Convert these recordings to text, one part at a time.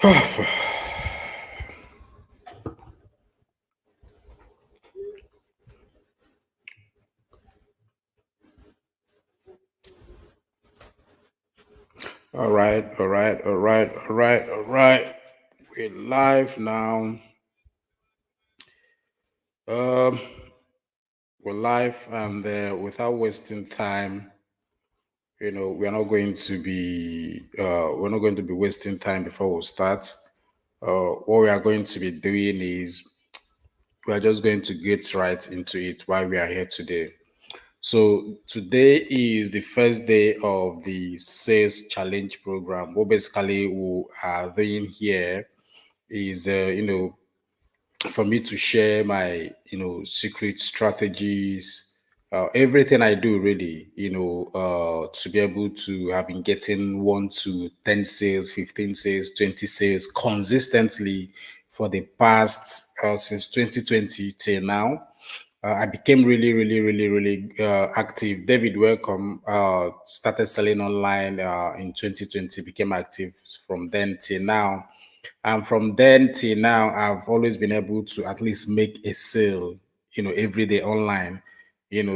All right, all right, all right, all right, all right. We're live now. Um, we're live, and without wasting time, we're not going to be wasting time before we start. What we are going to be doing is we are just going to get right into it while we are here today. So today is the first day of the sales challenge program. What basically we are doing here is, for me to share my, secret strategies, everything I do really, to be able to have been getting 1 to 10 sales, 15 sales, 20 sales consistently for the past, since 2020 till now. I became really, really, really, really active. David, welcome. Started selling online in 2020, became active from then till now. And from then till now, I've always been able to at least make a sale, every day online.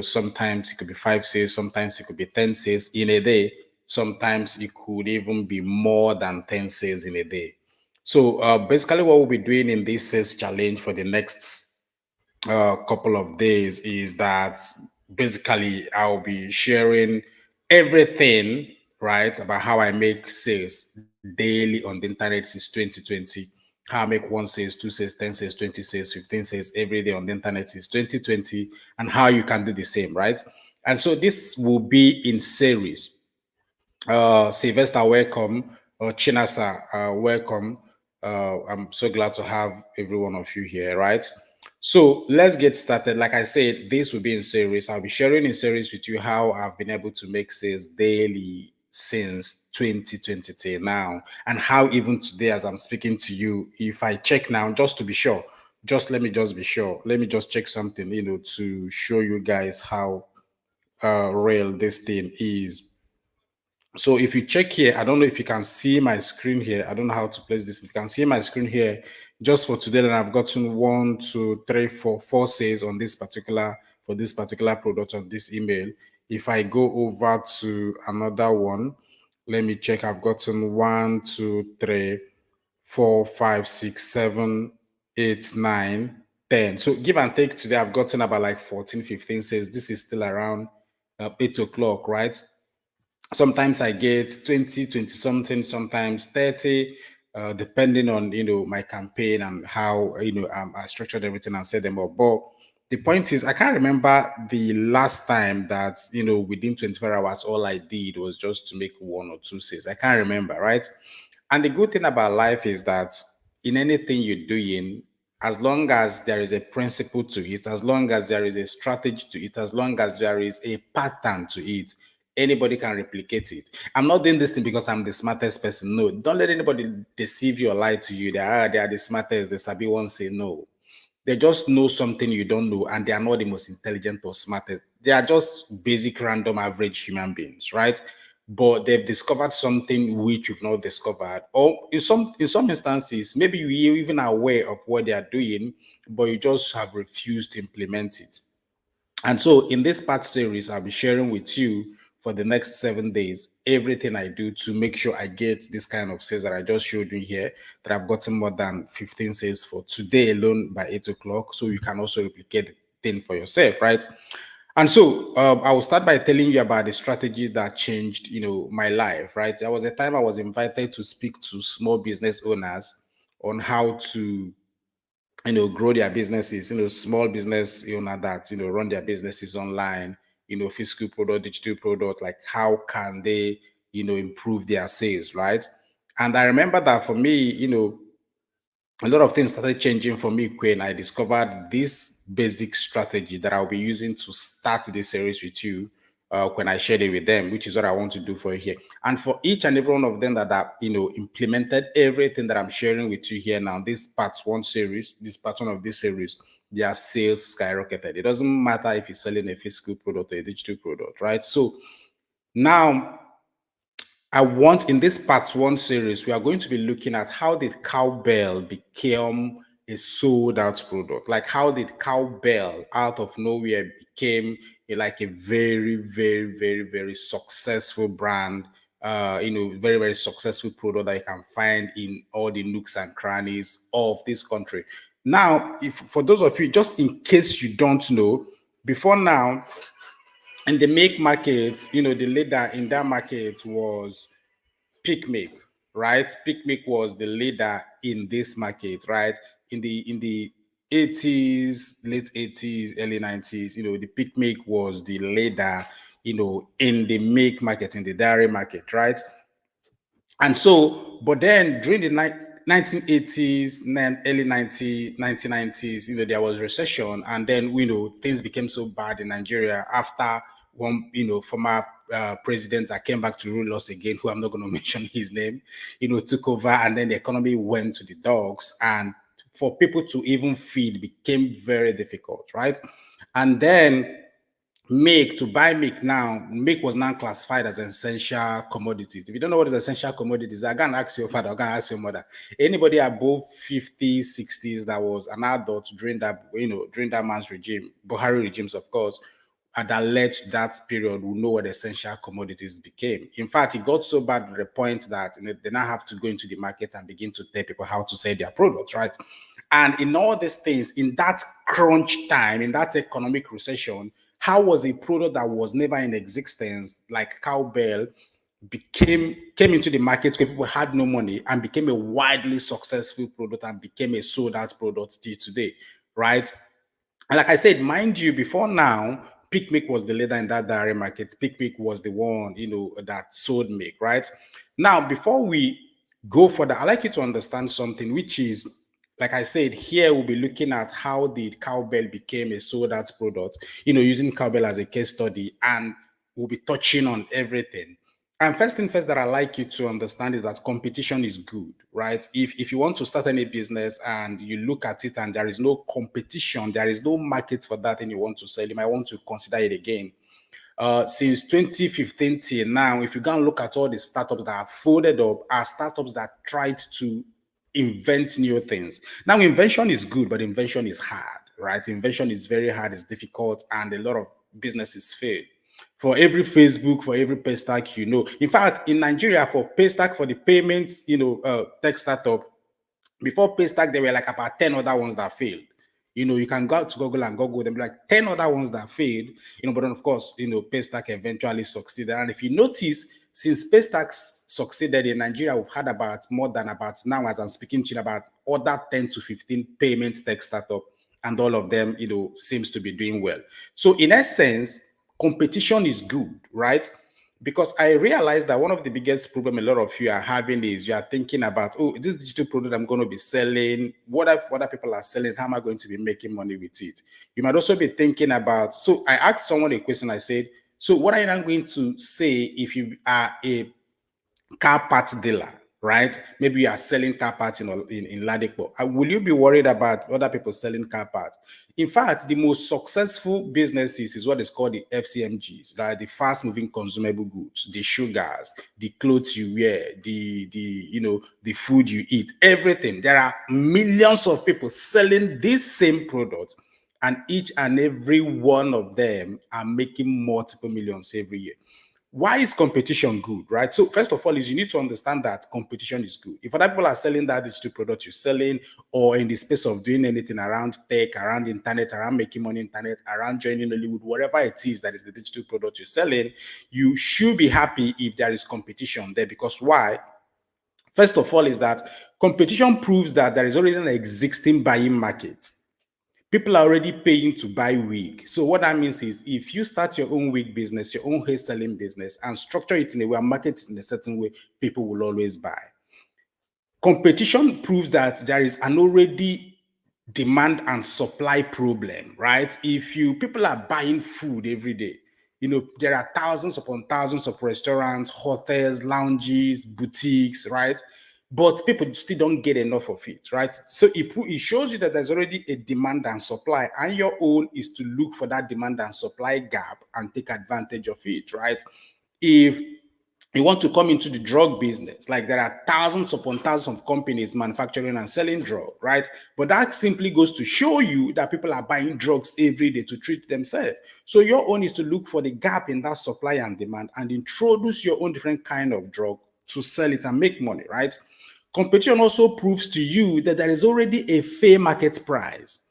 Sometimes it could be 5 sales, sometimes it could be 10 sales in a day. Sometimes it could even be more than 10 sales in a day. So basically, what we'll be doing in this sales challenge for the next couple of days is that basically I'll be sharing everything, right, about how I make sales daily on the internet since 2020. How I make 1 sales, 2 sales, 10 sales, 20 sales, 15 sales every day on the internet since 2020, and how you can do the same, right? And so this will be in series. Sylvester, welcome. Chinasa, welcome. I'm so glad to have every one of you here, right? So let's get started. Like I said, this will be in series. I'll be sharing in series with you how I've been able to make sales daily since 2020 till now, and how even today, as I'm speaking to you, if I check now, just to be sure, just let me just be sure. Let me just check something, to show you guys how real this thing is. So if you check here, I don't know if you can see my screen here. I don't know how to place this. If you can see my screen here, just for today, then I've gotten 1, 2, 3, 4 sales on this particular for this particular product on this email. If I go over to another one, let me check. I've gotten 1, 2, 3, 4, 5, 6, 7, 8, 9, 10. So give and take today, I've gotten about like 14, 15 sales. This is still around 8 o'clock, right? Sometimes I get 20, 20 something, sometimes 30, depending on, my campaign and how, I structured everything and set them up. But the point is, I can't remember the last time that, within 24 hours, all I did was just to make 1 or 2 sales. I can't remember, right? And the good thing about life is that in anything you're doing, as long as there is a principle to it, as long as there is a strategy to it, as long as there is a pattern to it, anybody can replicate it. I'm not doing this thing because I'm the smartest person. No, don't let anybody deceive you or lie to you. They are the smartest. The sabi won't say no. They just know something you don't know, and they are not the most intelligent or smartest. They are just basic, random, average human beings, right? But they've discovered something which you've not discovered, or in some instances, maybe you even aware of what they are doing, but you just have refused to implement it. And so in this part series, I'll be sharing with you for the next 7 days everything I do to make sure I get this kind of sales that I just showed you here, that I've gotten more than 15 sales for today alone by 8 o'clock. So you can also replicate the thing for yourself, right? And so I will start by telling you about the strategies that changed, my life, right? There was a time I was invited to speak to small business owners on how to grow their businesses, small business owner that, run their businesses online, physical product, digital product, like how can they, improve their sales, right? And I remember that for me, a lot of things started changing for me when I discovered this basic strategy that I'll be using to start this series with you, when I shared it with them, which is what I want to do for you here. And for each and every one of them that have, implemented everything that I'm sharing with you here now, this part one series, this part one of this series, their sales skyrocketed. It doesn't matter if you're selling a physical product or a digital product, right? So now I want in this part one series, we are going to be looking at how did Cowbell become a sold out product? Like how did Cowbell out of nowhere became like a very, very, very, very successful brand, very, very successful product that you can find in all the nooks and crannies of this country. Now, if for those of you, just in case you don't know, before now, in the make market, the leader in that market was Picnic, right? Picnic was the leader in this market, right? In the 80s, late 80s, early 90s, the Picnic was the leader, in the milk market, in the dairy market, right? And so, but then during the 1980s, early 1990s, there was recession, and then things became so bad in Nigeria after one former president that came back to rule us again, who I'm not going to mention his name, took over, and then the economy went to the dogs, and for people to even feed became very difficult, right? And then milk, to buy milk now, milk was now classified as essential commodities. If you don't know what is essential commodities, I can ask your father, I can ask your mother. Anybody above 50s, 60s that was an adult during that man's regime, Buhari regimes, of course, that led to that period will know what essential commodities became. In fact, it got so bad to the point that they now have to go into the market and begin to tell people how to sell their products, right? And in all these things, in that crunch time, in that economic recession, how was a product that was never in existence, like Cowbell, came into the market where people had no money and became a widely successful product and became a sold out product till today, right? And like I said, mind you, before now, Picnic was the leader in that dairy market. Picnic was the one, that sold milk, right? Now, before we go further, I'd like you to understand something, which is, like I said, here we'll be looking at how the Cowbell became a sold out product, using Cowbell as a case study, and we'll be touching on everything. And first thing first that I like you to understand is that competition is good, right? If you want to start any business and you look at it and there is no competition, there is no market for that thing you want to sell, you might want to consider it again. Since 2015 till now, if you go and look at all the startups that have folded up, are startups that tried to invent new things. Now, invention is good, but invention is hard, right? Invention is very hard, it's difficult, and a lot of businesses fail. For every Facebook, for every paystack, In fact, in Nigeria, for paystack, for the payments, tech startup, before Paystack, there were like about 10 other ones that failed. You can go out to Google and Google them, like 10 other ones that failed, but then of course, Paystack eventually succeeded. And if you notice, since Paystack succeeded in Nigeria, we've had about more than about now, as I'm speaking to you, about other 10 to 15 payments tech startup, and all of them, seems to be doing well. So in essence, competition is good, right? Because I realized that one of the biggest problem a lot of you are having is you are thinking about, oh, this digital product I'm going to be selling, what if other people are selling, how am I going to be making money with it? You might also be thinking about, so I asked someone a question, I said, so what are you now going to say if you are a car parts dealer, right? Maybe you are selling car parts in Ladipo. Will you be worried about other people selling car parts? In fact, the most successful businesses is what is called the FCMGs, right? The fast-moving consumable goods, the sugars, the clothes you wear, the food you eat, everything. There are millions of people selling this same product, and each and every one of them are making multiple millions every year. Why is competition good, right? So first of all, is you need to understand that competition is good. If other people are selling that digital product you're selling, or in the space of doing anything around tech, around internet, around making money internet, around joining Hollywood, whatever it is that is the digital product you're selling, you should be happy if there is competition there. Because why? First of all, is that competition proves that there is already an existing buying market. People are already paying to buy wig. So what that means is if you start your own wig business, your own hair selling business, and structure it in a way and market it in a certain way, people will always buy. Competition proves that there is an already demand and supply problem, right? If people are buying food every day, there are thousands upon thousands of restaurants, hotels, lounges, boutiques, right? But people still don't get enough of it, right? So it shows you that there's already a demand and supply, and your own is to look for that demand and supply gap and take advantage of it, right? If you want to come into the drug business, like there are thousands upon thousands of companies manufacturing and selling drug, right? But that simply goes to show you that people are buying drugs every day to treat themselves. So your own is to look for the gap in that supply and demand and introduce your own different kind of drug to sell it and make money, right? Competition also proves to you that there is already a fair market price.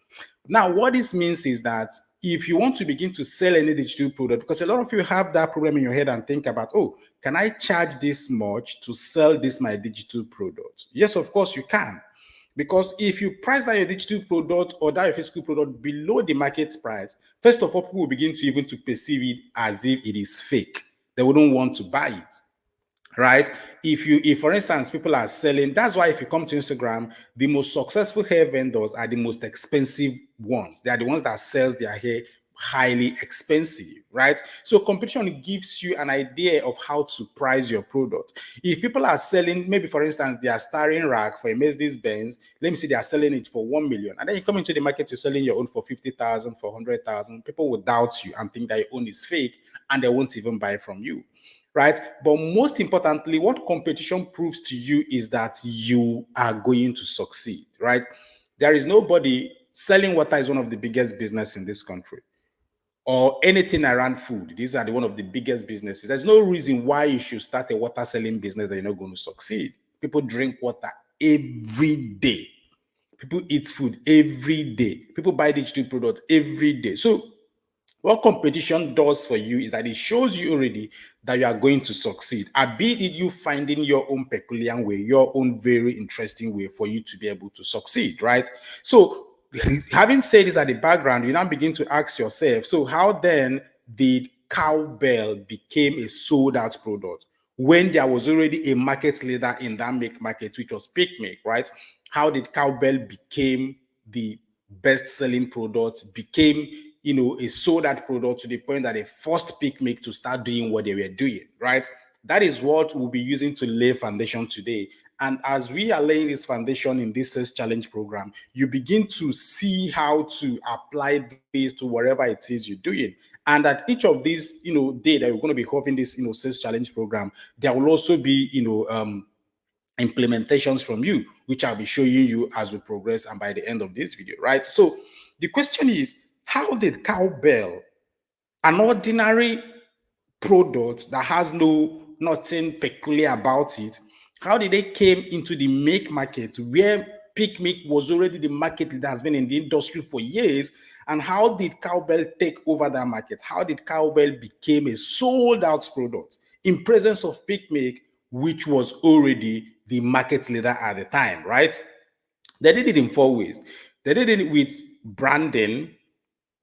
Now, what this means is that if you want to begin to sell any digital product, because a lot of you have that problem in your head and think about, oh, can I charge this much to sell this my digital product? Yes, of course you can. Because if you price that your digital product or that your physical product below the market price, first of all, people will begin to even to perceive it as if it is fake. They wouldn't want to buy it, right? If for instance people are selling, that's why if you come to Instagram, the most successful hair vendors are the most expensive ones. They are the ones that sells their hair highly expensive, right? So competition gives you an idea of how to price your product. If people are selling, maybe for instance they are starring rack for a Mercedes Benz, let me see, they are selling it for 1 million, and then you come into the market, you're selling your own for 50,000, for 100,000. People will doubt you and think that your own is fake, and they won't even buy from you, right? But most importantly, what competition proves to you is that you are going to succeed, right? There is nobody selling water is one of the biggest business in this country, or anything around food. These are one of the biggest businesses. There's no reason why you should start a water selling business that you're not going to succeed. People drink water every day. People eat food every day. People buy digital products every day. So what competition does for you is that it shows you already that you are going to succeed. Albeit it you finding your own peculiar way, your own very interesting way for you to be able to succeed, right? So having said this at the background, you now begin to ask yourself, so how then did Cowbell became a sold out product when there was already a market leader in that make market, which was Picnic, right? How did Cowbell became the best-selling product, became a sold out product to the point that they forced Picnic to start doing what they were doing, right? That is what we'll be using to lay foundation today. And as we are laying this foundation in this sales challenge program, you begin to see how to apply this to wherever it is you're doing. And at each of these, day that we're going to be having this, sales challenge program, there will also be, implementations from you, which I'll be showing you as we progress and by the end of this video, right? So the question is, how did Cowbell, an ordinary product that has nothing peculiar about it, how did they came into the make market where Picnic was already the market that has been in the industry for years? And how did Cowbell take over that market? How did Cowbell became a sold out product in presence of Picnic, which was already the market leader at the time, right? They did it in 4 ways. They did it with branding,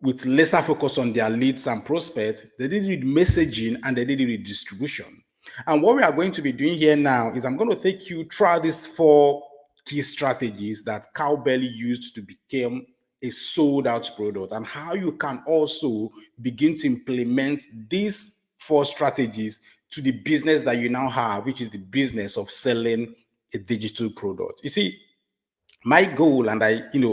with lesser focus on their leads and prospects. They did it with messaging, and they did it with distribution. And what we are going to be doing here now is I'm going to take you through these 4 key strategies that Cowbell used to become a sold out product, and how you can also begin to implement these 4 strategies to the business that you now have, which is the business of selling a digital product. You see, my goal and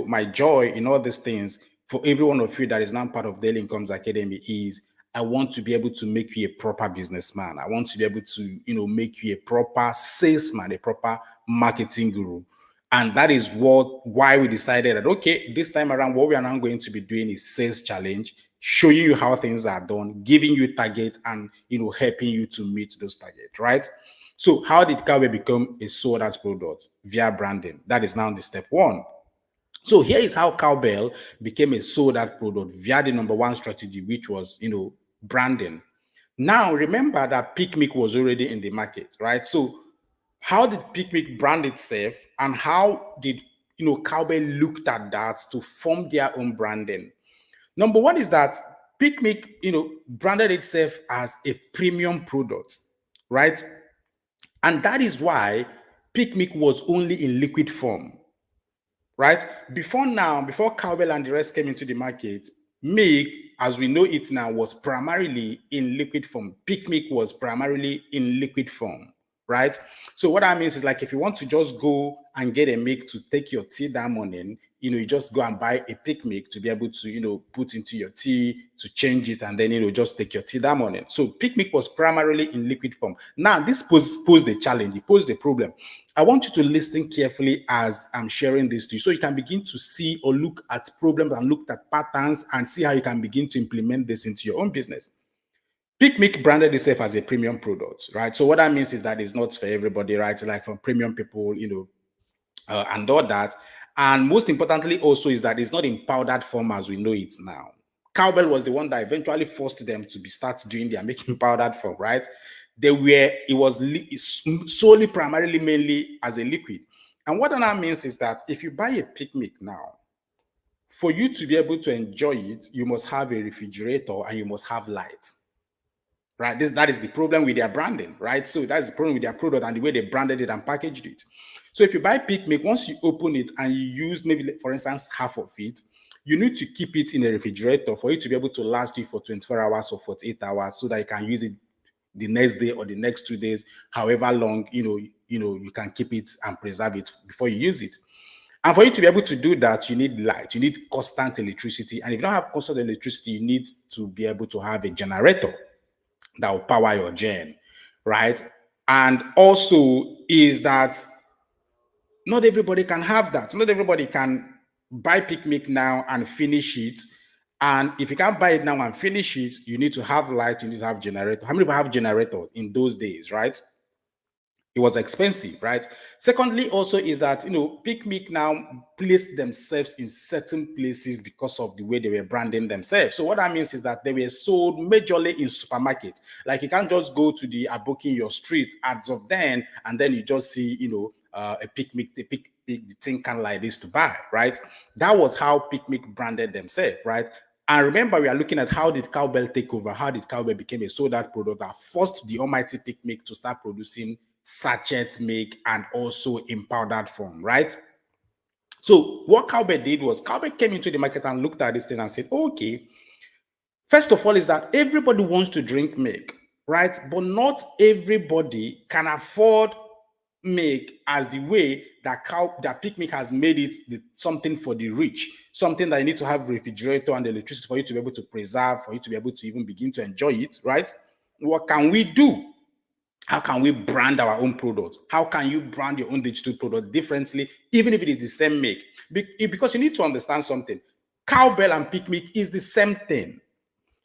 my joy in all these things for every one of you that is now part of Daily Incomes Academy is I want to be able to make you a proper businessman. I want to be able to, make you a proper salesman, a proper marketing guru. And that is why we decided that, okay, this time around, what we are now going to be doing is sales challenge, showing you how things are done, giving you targets, and, helping you to meet those targets, right? So how did Cowbell become a sold out product? Via branding. That is now the step 1. So here is how Cowbell became a sold out product via the number 1 strategy, which was, branding. Now, remember that Picnic was already in the market, right? So how did Picnic brand itself, and how did, Cowbell looked at that to form their own branding? Number 1 is that Picnic, branded itself as a premium product, right? And that is why Picnic was only in liquid form, right? Before Cowbell and the rest came into the market, Milk, as we know it now, was primarily in liquid form. Picnic was primarily in liquid form, right? So what that means is, like, if you want to just go and get a milk to take your tea that morning, you just go and buy a picnic to be able to, put into your tea, to change it, and then, just take your tea that morning. So picnic was primarily in liquid form. Now, this posed a challenge, it posed a problem. I want you to listen carefully as I'm sharing this to you, so you can begin to see or look at problems and look at patterns and see how you can begin to implement this into your own business. Picnic branded itself as a premium product, right? So what that means is that it's not for everybody, right? Like for premium people, and all that. And most importantly, also, is that it's not in powdered form as we know it now. Cowbell was the one that eventually forced them to start doing their making powdered form, right? It was solely, primarily, mainly as a liquid. And what that means is that if you buy a picnic now, for you to be able to enjoy it, you must have a refrigerator and you must have light. Right? That is the problem with their branding, right? So that's the problem with their product and the way they branded it and packaged it. So if you buy picnic, once you open it and you use maybe, for instance, half of it, you need to keep it in a refrigerator for it to be able to last you for 24 hours or 48 hours so that you can use it the next day or the next 2 days, however long, you can keep it and preserve it before you use it. And for you to be able to do that, you need light, you need constant electricity. And if you don't have constant electricity, you need to be able to have a generator that will power your gen, right? And also is that not everybody can have that. Not everybody can buy picnic now and finish it. And if you can't buy it now and finish it, you need to have light, you need to have generator. How many people have generators in those days, right? It was expensive, right? Secondly, also is that Picnic now placed themselves in certain places because of the way they were branding themselves. So what that means is that they were sold majorly in supermarkets. Like you can't just go to the Aboki in your street as of then, and then you just see a picnic, the thing can like this to buy, right? That was how Picnic branded themselves, right? And remember, we are looking at how did Cowbell take over? How did Cowbell become a sold out product that forced the almighty Picnic to start producing sachet make and also in powdered form, right? So what Cowbell did was Cowbell came into the market and looked at this thing and said, okay, first of all is that everybody wants to drink milk, right? But not everybody can afford milk as the way that Picnic has made it something for the rich, something that you need to have refrigerator and electricity for you to be able to preserve, for you to be able to even begin to enjoy it, right? What can we do? How can we brand our own product? How can you brand your own digital product differently, even if it is the same make? Because you need to understand something. Cowbell and Picnic is the same thing,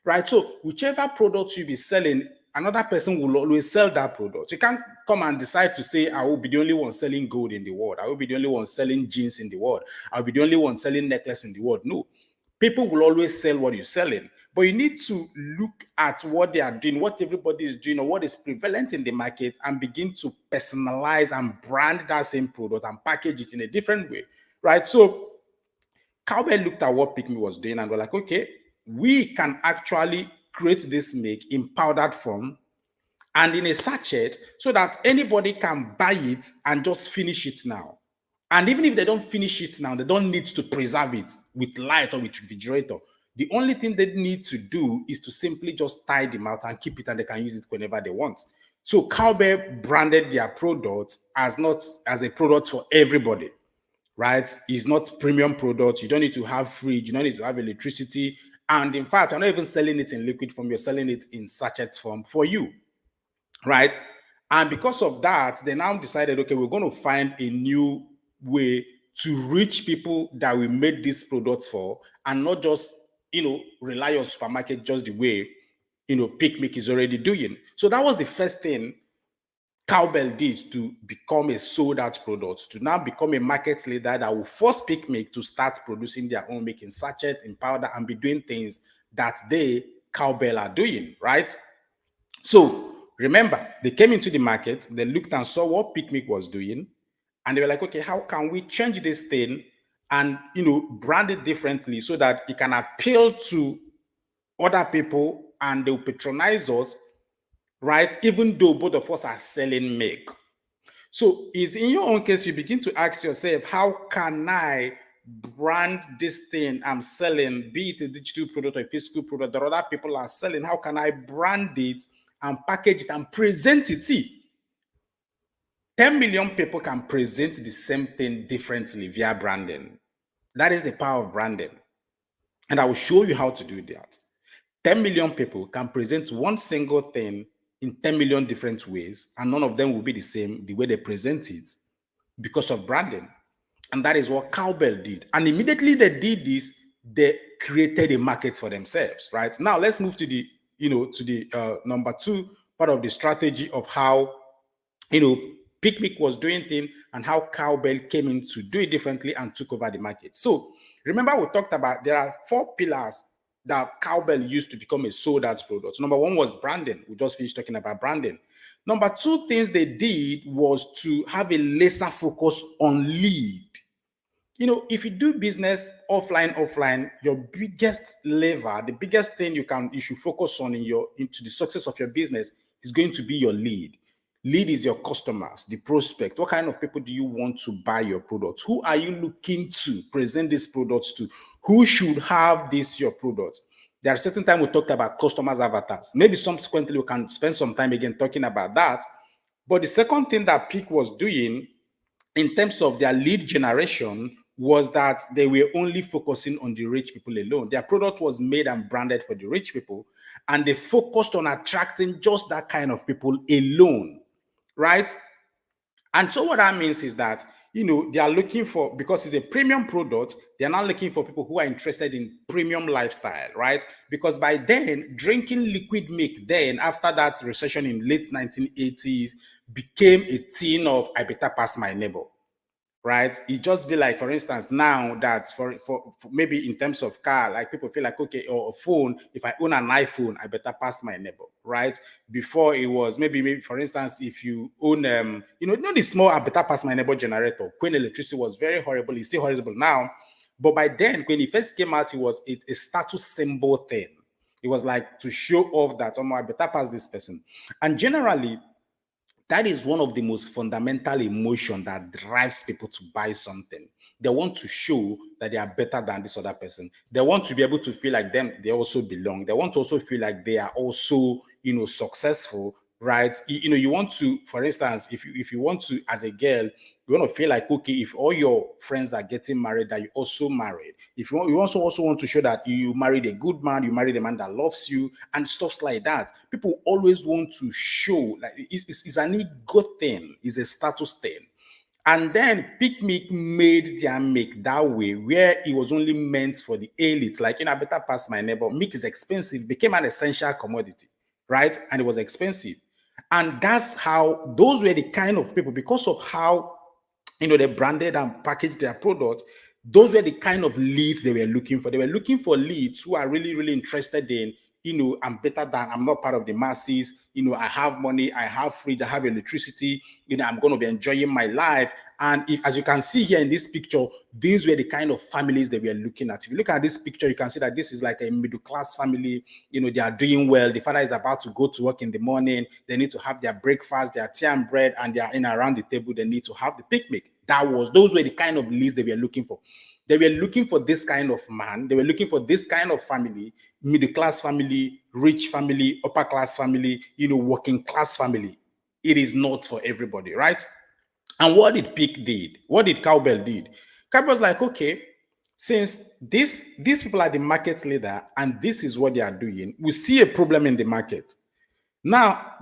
right? So whichever product you be selling, another person will always sell that product. You can't come and decide to say, I will be the only one selling gold in the world. I will be the only one selling jeans in the world. I'll be the only one selling necklace in the world. No, people will always sell what you're selling. But you need to look at what they are doing, what everybody is doing, or what is prevalent in the market, and begin to personalize and brand that same product and package it in a different way, right? So Cowbell looked at what Picnic was doing and were like, okay, we can actually create this make in powdered form and in a sachet so that anybody can buy it and just finish it now. And even if they don't finish it now, they don't need to preserve it with light or with refrigerator. The only thing they need to do is to simply just tie them out and keep it, and they can use it whenever they want. So Cowbell branded their product as not as a product for everybody, right? It's not premium product. You don't need to have fridge. You don't need to have electricity. And in fact, you're not even selling it in liquid form. You're selling it in sachet form for you, right? And because of that, they now decided, okay, we're going to find a new way to reach people that we made these products for, and not just, rely on supermarket just the way, Picnic is already doing. So that was the first thing Cowbell did to become a sold out product, to now become a market leader that will force Picnic to start producing their own making sachets in powder and be doing things that they, Cowbell, are doing, right? So remember, they came into the market, they looked and saw what Picnic was doing, and they were like, okay, how can we change this thing and brand it differently so that it can appeal to other people and they'll patronize us, right? Even though both of us are selling milk. So it's in your own case, you begin to ask yourself, how can I brand this thing I'm selling, be it a digital product or a physical product that other people are selling? How can I brand it and package it and present it? See, 10 million people can present the same thing differently via branding. That is the power of branding. And I will show you how to do that. 10 million people can present one single thing in 10 million different ways, and none of them will be the same the way they present it because of branding. And that is what Cowbell did. And immediately they did this, they created a market for themselves, right? Now let's move to the, number two part of the strategy of how, Picnic was doing things and how Cowbell came in to do it differently and took over the market. So remember, we talked about there are four pillars that Cowbell used to become a sold out product. Number one was branding. We just finished talking about branding. Number two things they did was to have a laser focus on lead. If you do business offline, your biggest lever, the biggest thing you should focus on into the success of your business is going to be your lead. Lead is your customers, the prospect. What kind of people do you want to buy your products? Who are you looking to present these products to? Who should have your product? There are certain times we talked about customers' avatars. Maybe subsequently we can spend some time again talking about that. But the second thing that Peak was doing in terms of their lead generation was that they were only focusing on the rich people alone. Their product was made and branded for the rich people, and they focused on attracting just that kind of people alone, right? And so what that means is that, they are looking for, because it's a premium product, they're not looking for people who are interested in premium lifestyle, right? Because by then, drinking liquid milk then, after that recession in late 1980s, became a thing of, I better pass my neighbor, right? It just be like, for instance, now that for maybe in terms of car, like people feel like, okay, or a phone, if I own an iPhone, I better pass my neighbor, right? Before it was maybe for instance, if you own the small I better pass my neighbor generator, when electricity was very horrible, it's still horrible now. But by then, when it first came out, it was a status symbol thing. It was like to show off that, oh, I better pass this person. And generally, that is one of the most fundamental emotion that drives people to buy something. They want to show that they are better than this other person. They want to be able to feel like they also belong. They want to also feel like they are also, successful, right? You want to, for instance, if you want to, as a girl, you want to feel like, okay, if all your friends are getting married, that you also married. If you also want to show that you married a good man, you married a man that loves you, and stuff like that. People always want to show, like it's an ego thing, it's a status thing. And then Picnic made their make that way, where it was only meant for the elite. Like, I better pass my neighbor. Milk is expensive, became an essential commodity, right? And it was expensive. And that's how those were the kind of people, because of how they branded and packaged their product. Those were the kind of leads they were looking for. They were looking for leads who are really, really interested in, I'm better than, I'm not part of the masses. I have money, I have fridge, I have electricity, I'm going to be enjoying my life. And as you can see here in this picture, these were the kind of families they were looking at. If you look at this picture, you can see that this is like a middle class family. They are doing well. The father is about to go to work in the morning. They need to have their breakfast, their tea and bread, and they are in around the table. They need to have the picnic. Those were the kind of leads they were looking for. They were looking for this kind of man. They were looking for this kind of family, middle class family, rich family, upper class family, working class family. It is not for everybody, right? And what did Peak did? What did Cowbell did? Cowbell was like, okay, since these people are the market leader and this is what they are doing, we see a problem in the market.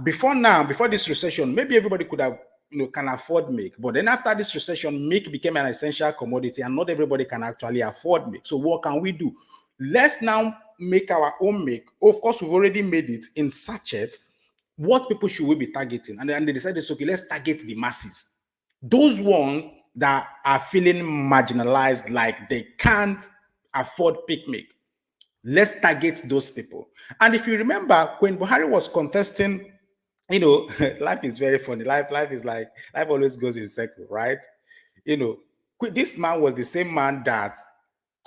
Before this recession, maybe everybody could have, can afford milk. But then after this recession, milk became an essential commodity and not everybody can actually afford milk. So what can we do? Let's now make our own milk. Of course, we've already made it in sachets. What people should we be targeting? And then they decided, okay, let's target the masses. Those ones that are feeling marginalized, like they can't afford picnic. Let's target those people. And if you remember, when Buhari was contesting, life is very funny. Life always goes in circle, right? This man was the same man that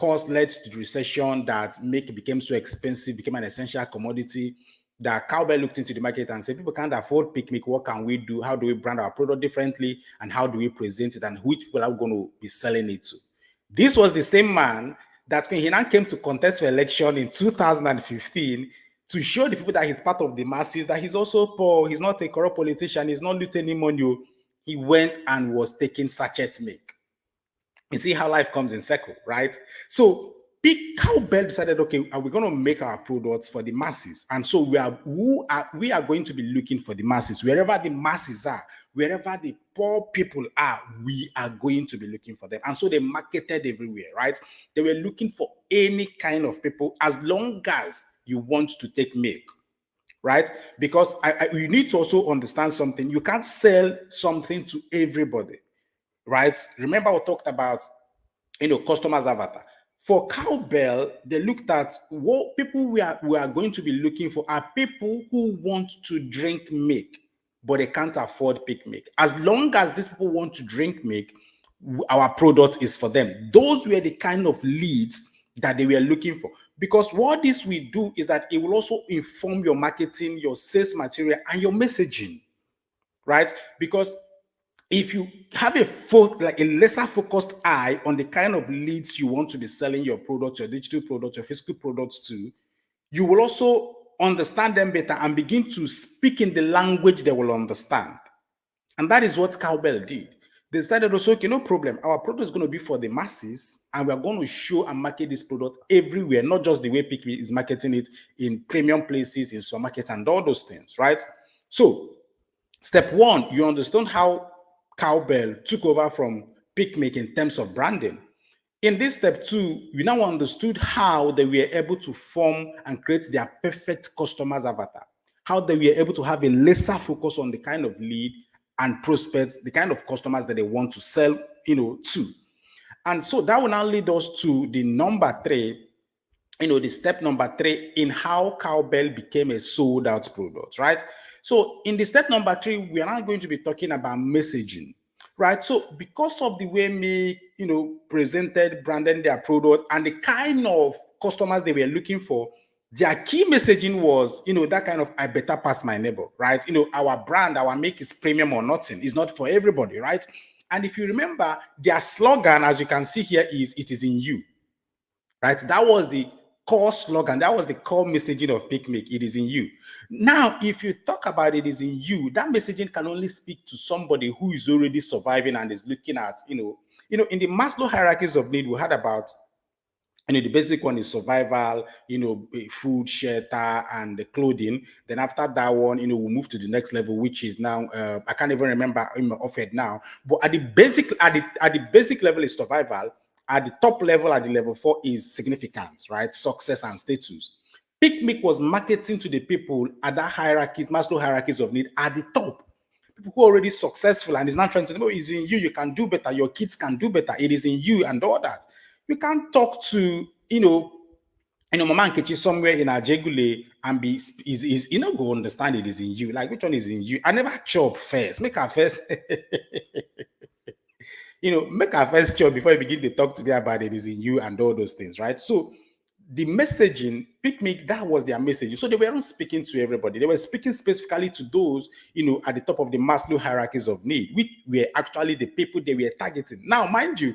led to the recession, that milk became so expensive, became an essential commodity, that Cowbell looked into the market and said, people can't afford picnic. What can we do? How do we brand our product differently? And how do we present it? And which people are we going to be selling it to? This was the same man that when he now came to contest for election in 2015, to show the people that he's part of the masses, that he's also poor, he's not a corrupt politician, he's not looting any money, he went and was taking sachet milk. You see how life comes in circle, right? So Cowbell decided, okay, are we going to make our products for the masses? And so we are going to be looking for the masses wherever the masses are, wherever the poor people are. We are going to be looking for them. And so they marketed everywhere, right? They were looking for any kind of people as long as you want to take milk, right? Because you need to also understand something. You can't sell something to everybody, right? Remember, we talked about customers avatar. For Cowbell, they looked at what people we are going to be looking for are people who want to drink milk, but they can't afford pig milk. As long as these people want to drink milk, our product is for them. Those were the kind of leads that they were looking for. Because what this will do is that it will also inform your marketing, your sales material, and your messaging, right? Because if you have a lesser focused eye on the kind of leads you want to be selling your products, your digital products, your physical products to, you will also understand them better and begin to speak in the language they will understand. And that is what Cowbell did. They decided also, okay, no problem. Our product is going to be for the masses, and we're going to show and market this product everywhere, not just the way Pickme is marketing it in premium places, in supermarkets, and all those things, right? So, step one, you understand how Cowbell took over from Pickme in terms of branding. In this step two, we now understood how they were able to form and create their perfect customers avatar, how they were able to have a lesser focus on the kind of lead and prospects, the kind of customers that they want to sell, to. And so that will now lead us to the number three, the step number three in how Cowbell became a sold out product, right? So in the step number three, we are now going to be talking about messaging, right? So because of the way me, presented, branded their product and the kind of customers they were looking for, their key messaging was, that kind of, I better pass my neighbor, right? Our brand, our make is premium or nothing. It's not for everybody, right? And if you remember, their slogan, as you can see here, is it is in you, right? That was the core slogan. That was the core messaging of Picnic. It is in you. Now, if you talk about it is in you, that messaging can only speak to somebody who is already surviving and is looking at, in the Maslow hierarchies of need, we had about, the basic one is survival, food, shelter, and the clothing. Then after that one, we move to the next level, which is now, I can't even remember off it now. But at the basic level is survival. At the top level, at the level 4 is significance, right? Success and status. Picnic was marketing to the people at that hierarchy, Maslow hierarchies of need at the top. People who are already successful and is not trying to know, it's in you, you can do better, your kids can do better, it is in you and all that. You can't talk to, Mama Nkechi somewhere in Ajegule and be is go understand it is in you. Like, which one is in you? I never chop first. Make her first, make her first chop before you begin to talk to me about it is in you and all those things, right? So the messaging, Picnic, that was their message. So they weren't speaking to everybody. They were speaking specifically to those, at the top of the Maslow hierarchies of need, which were actually the people they were targeting. Now, mind you,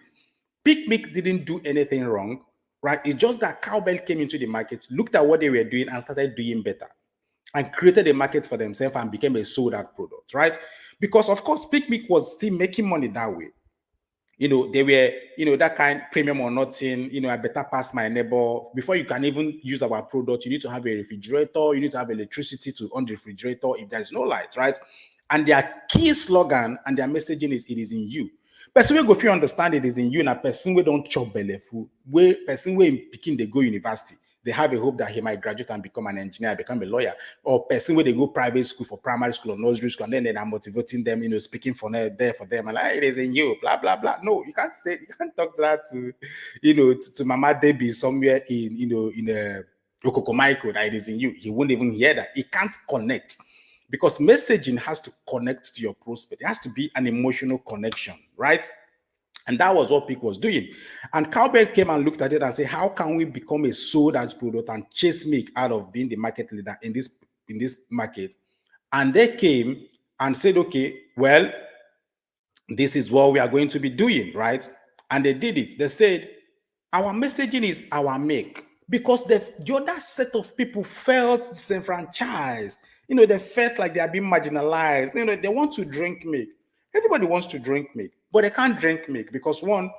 Picnic didn't do anything wrong, right? It's just that Cowbell came into the market, looked at what they were doing and started doing better and created a market for themselves and became a sold out product, right? Because of course, Picnic was still making money that way. They were, that kind premium or nothing, I better pass my neighbor. Before you can even use our product, you need to have a refrigerator, you need to have electricity to on the refrigerator if there's no light, right? And their key slogan and their messaging is, it is in you. Person wey go fit understand it is in you, and a person wey don't chop belleful, person wey picking they go university, they have a hope that he might graduate and become an engineer, become a lawyer, or person where they go private school for primary school or nursery school, and then they're motivating them, speaking for there for them, and like, it is in you, blah blah blah. No, you can't talk to that to, to Mama Debbie somewhere in, in a Okokomaiko that it is in you. He won't even hear that. He can't connect. Because messaging has to connect to your prospect. It has to be an emotional connection, right? And that was what Pick was doing. And Cowbell came and looked at it and said, how can we become a sold out product and chase Mick out of being the market leader in this market? And they came and said, okay, well, this is what we are going to be doing, right? And they did it. They said, our messaging is our make, because the other set of people felt disenfranchised. They felt like they are being marginalized. They want to drink milk. Everybody wants to drink milk, but they can't drink milk because one,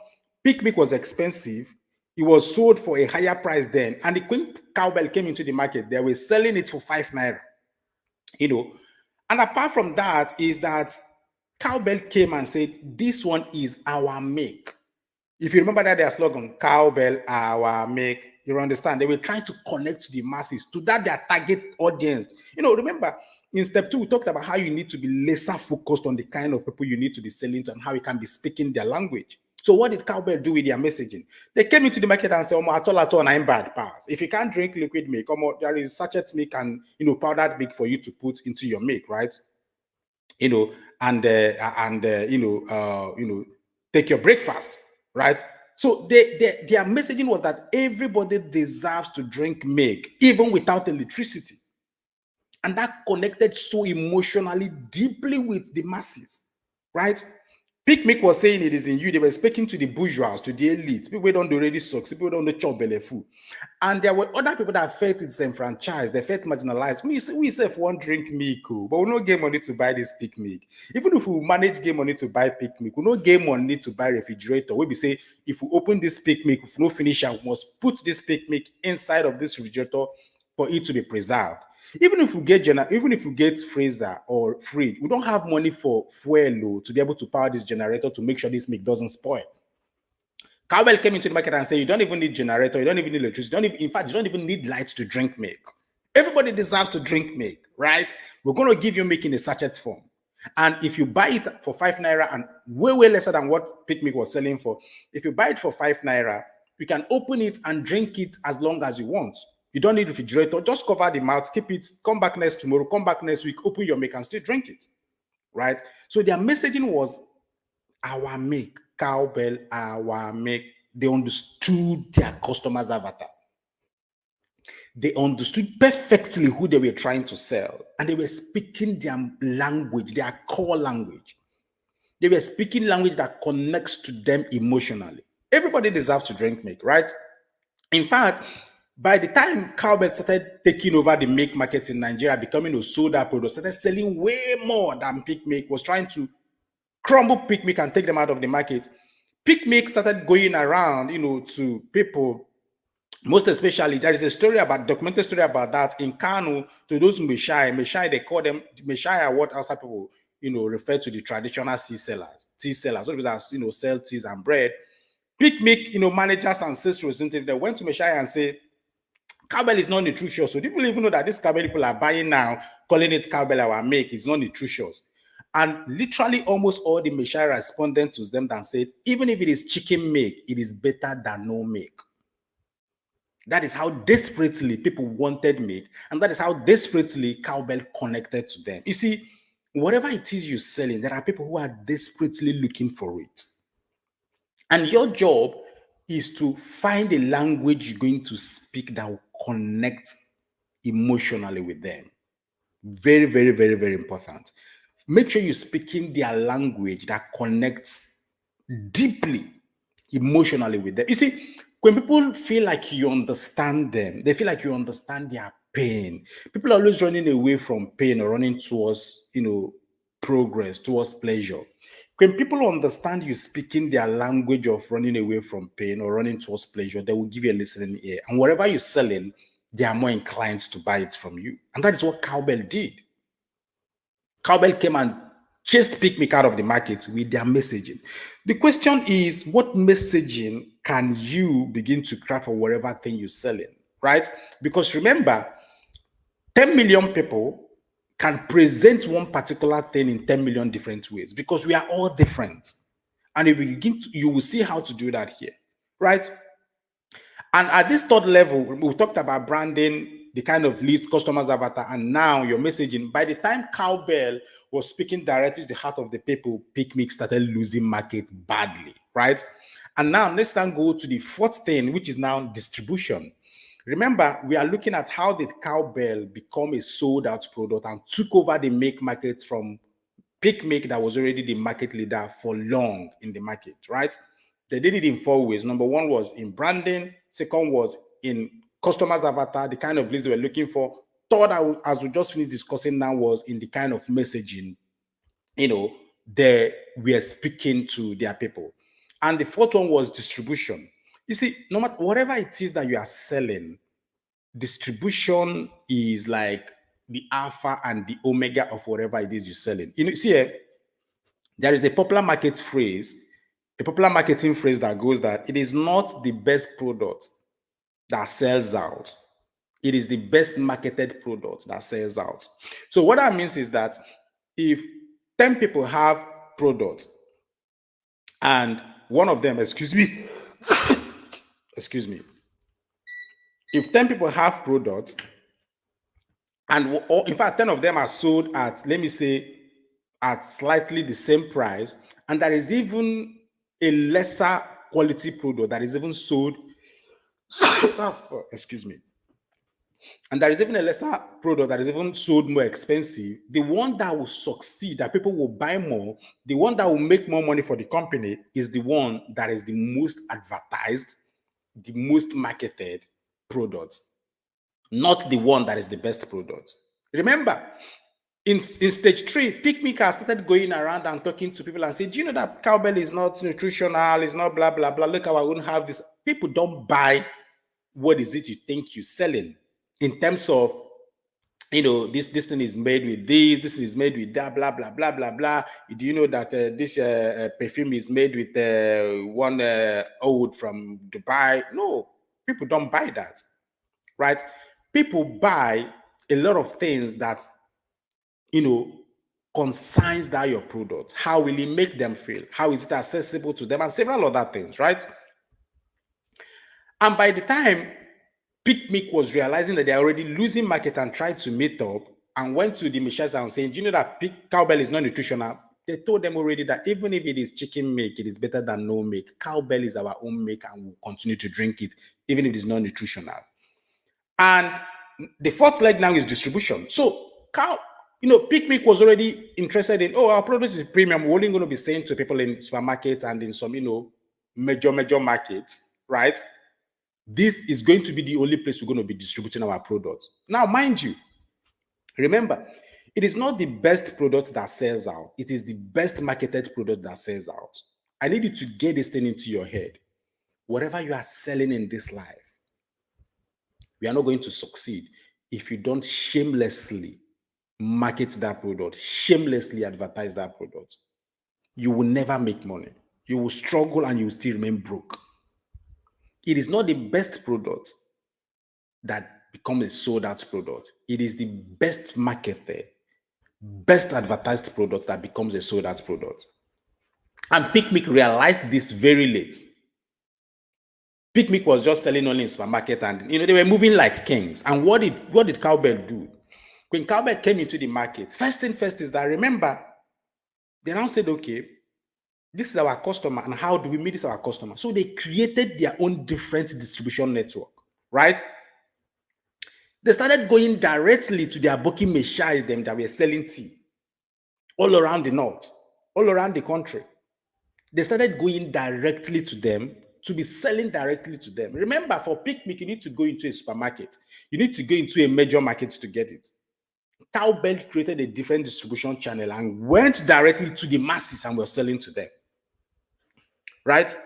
Peak milk was expensive. It was sold for a higher price then. And when Cowbell came into the market, they were selling it for 5 naira. And apart from that, is that Cowbell came and said, this one is our milk. If you remember that their slogan, Cowbell, our milk, you understand, they were trying to connect to the masses, to that their target audience. Remember, in step 2, we talked about how you need to be laser focused on the kind of people you need to be selling to and how you can be speaking their language. So what did Cowbell do with their messaging? They came into the market and said, at all, I'm bad pass. If you can't drink liquid milk, there is sachet milk and powdered milk for you to put into your milk, right? Take your breakfast, right? So their messaging was that everybody deserves to drink milk, even without electricity. And that connected so emotionally deeply with the masses, right? Peak Milk was saying it is in you. They were speaking to the bourgeois, to the elite. People don't already sucks. People don't know chop belly food. And there were other people that felt disenfranchised. They felt marginalized. We say if one drink milk, but we no get money to buy this Peak Milk. Even if we manage get money to buy Peak Milk, we no get money to buy refrigerator. We be say if we open this Peak Milk, if we no finish, we must put this Peak Milk inside of this refrigerator for it to be preserved. Even if we get freezer or fridge, we don't have money for fuel to be able to power this generator to make sure this milk doesn't spoil. Cowbell came into the market and said, you don't even need generator, you don't even need electricity, in fact, you don't even need lights to drink milk. Everybody deserves to drink milk, right? We're going to give you milk in a sachet form. And if you buy it for 5 naira and way lesser than what Peak Milk was selling for, if you buy it for 5 naira, you can open it and drink it as long as you want. You don't need refrigerator. Just cover the mouth, keep it, come back next tomorrow, come back next week, open your milk and still drink it, right? So their messaging was our milk, Cowbell, our milk. They understood their customers' avatar. They understood perfectly who they were trying to sell, and they were speaking their language, their core language. They were speaking language that connects to them emotionally. Everybody deserves to drink milk, right? In fact, by the time Cowbell started taking over the milk market in Nigeria, becoming a soda product, started selling way more than Peak Milk, was trying to crumble Peak Milk and take them out of the market. Peak Milk started going around, to people. Most especially, there is a documented story about that in Kano. To those Meshai, they call them Meshai are what outside people, refer to the traditional tea sellers, those that sell teas and bread. Peak Milk, managers and sales representatives, they went to Meshai and said, Cowbell is not nutritious. So people even know that this Cowbell people are buying now, calling it Cowbell our milk. It's not nutritious. And literally almost all the Meshai responded to them and said, even if it is chicken milk, it is better than no milk. That is how desperately people wanted milk. And that is how desperately Cowbell connected to them. You see, whatever it is you're selling, there are people who are desperately looking for it. And your job is to find a language you're going to speak that will connect emotionally with them. Very, very, very, very important. Make sure you're speaking their language that connects deeply emotionally with them. You see, when people feel like you understand them, they feel like you understand their pain. People are always running away from pain or running towards, progress, towards pleasure. When people understand you speaking their language of running away from pain or running towards pleasure, they will give you a listening ear. And whatever you're selling, they are more inclined to buy it from you. And that is what Cowbell did. Cowbell came and chased Peak Milk out of the market with their messaging. The question is, what messaging can you begin to craft for whatever thing you're selling, right? Because remember, 10 million people can present one particular thing in 10 million different ways because we are all different. And if you will see how to do that here, right? And at this third level, we talked about branding, the kind of leads, customers avatar, and now your messaging. By the time Cowbell was speaking directly to the heart of the people, Peak Milk started losing market badly, right? And now let's then go to the fourth thing, which is now distribution. Remember, we are looking at how did Cowbell become a sold out product and took over the milk market from Peak Milk that was already the market leader for long in the market, right? They did it in 4 ways. Number one was in branding. Second was in customers avatar, the kind of leads they were looking for. Third, as we just finished discussing now, was in the kind of messaging, they were speaking to their people. And the fourth one was distribution. You see, no matter whatever it is that you are selling, distribution is like the alpha and the omega of whatever it is you're selling. You know, see, there is a popular marketing phrase that goes that it is not the best product that sells out. It is the best marketed product that sells out. So what that means is that if 10 people have products and one of them, excuse me, if 10 people have products and or in fact 10 of them are sold at, let me say, at slightly the same price, and there is even a lesser quality product that is even sold excuse me, and there is even a lesser product that is even sold more expensive, the one that will succeed, that people will buy more, the one that will make more money for the company is the one that is the most advertised, the most marketed product, not the one that is the best product. Remember, in stage 3, Picnic has started going around and talking to people and saying, do you know that cowbell is not nutritional, it's not blah, blah, blah. Look how I wouldn't have this. People don't buy what is it you think you're selling in terms of, you know, this thing is made with this is made with that, blah, blah, blah, blah, blah. Do you know that this perfume is made with one oud from Dubai? No, people don't buy that, right? People buy a lot of things that, you know, concerns that your product. How will it make them feel? How is it accessible to them? And several other things, right? And by the time Picnic was realizing that they're already losing market and tried to meet up and went to the Michels and saying, do you know that cowbell is not nutritional? They told them already that even if it is chicken milk, it is better than no milk. Cowbell is our own milk and we'll continue to drink it, even if it is not nutritional. And the fourth leg now is distribution. So Picnic was already interested in, our product is premium. We're only going to be saying to people in supermarkets and in some, major markets, right? This is going to be the only place we're going to be distributing our products. Now, mind you, remember, it is not the best product that sells out. It is the best marketed product that sells out. I need you to get this thing into your head. Whatever you are selling in this life, we are not going to succeed if you don't shamelessly market that product, shamelessly advertise that product. You will never make money. You will struggle and you will still remain broke. It is not the best product that becomes a sold out product. It is the best marketed, best advertised product that becomes a sold out product. And Picnic realized this very late. Picnic was just selling only in supermarket and they were moving like kings. And what did Cowbell do? When Cowbell came into the market, first thing first is that, remember, they now said, okay, this is our customer, and how do we meet this our customer? So they created their own different distribution network, right? They started going directly to their booking machines them that were selling tea all around the north, all around the country. They started going directly to them to be selling directly to them. Remember, for Picnic, you need to go into a supermarket. You need to go into a major market to get it. Cowbell created a different distribution channel and went directly to the masses and were selling to them. Right?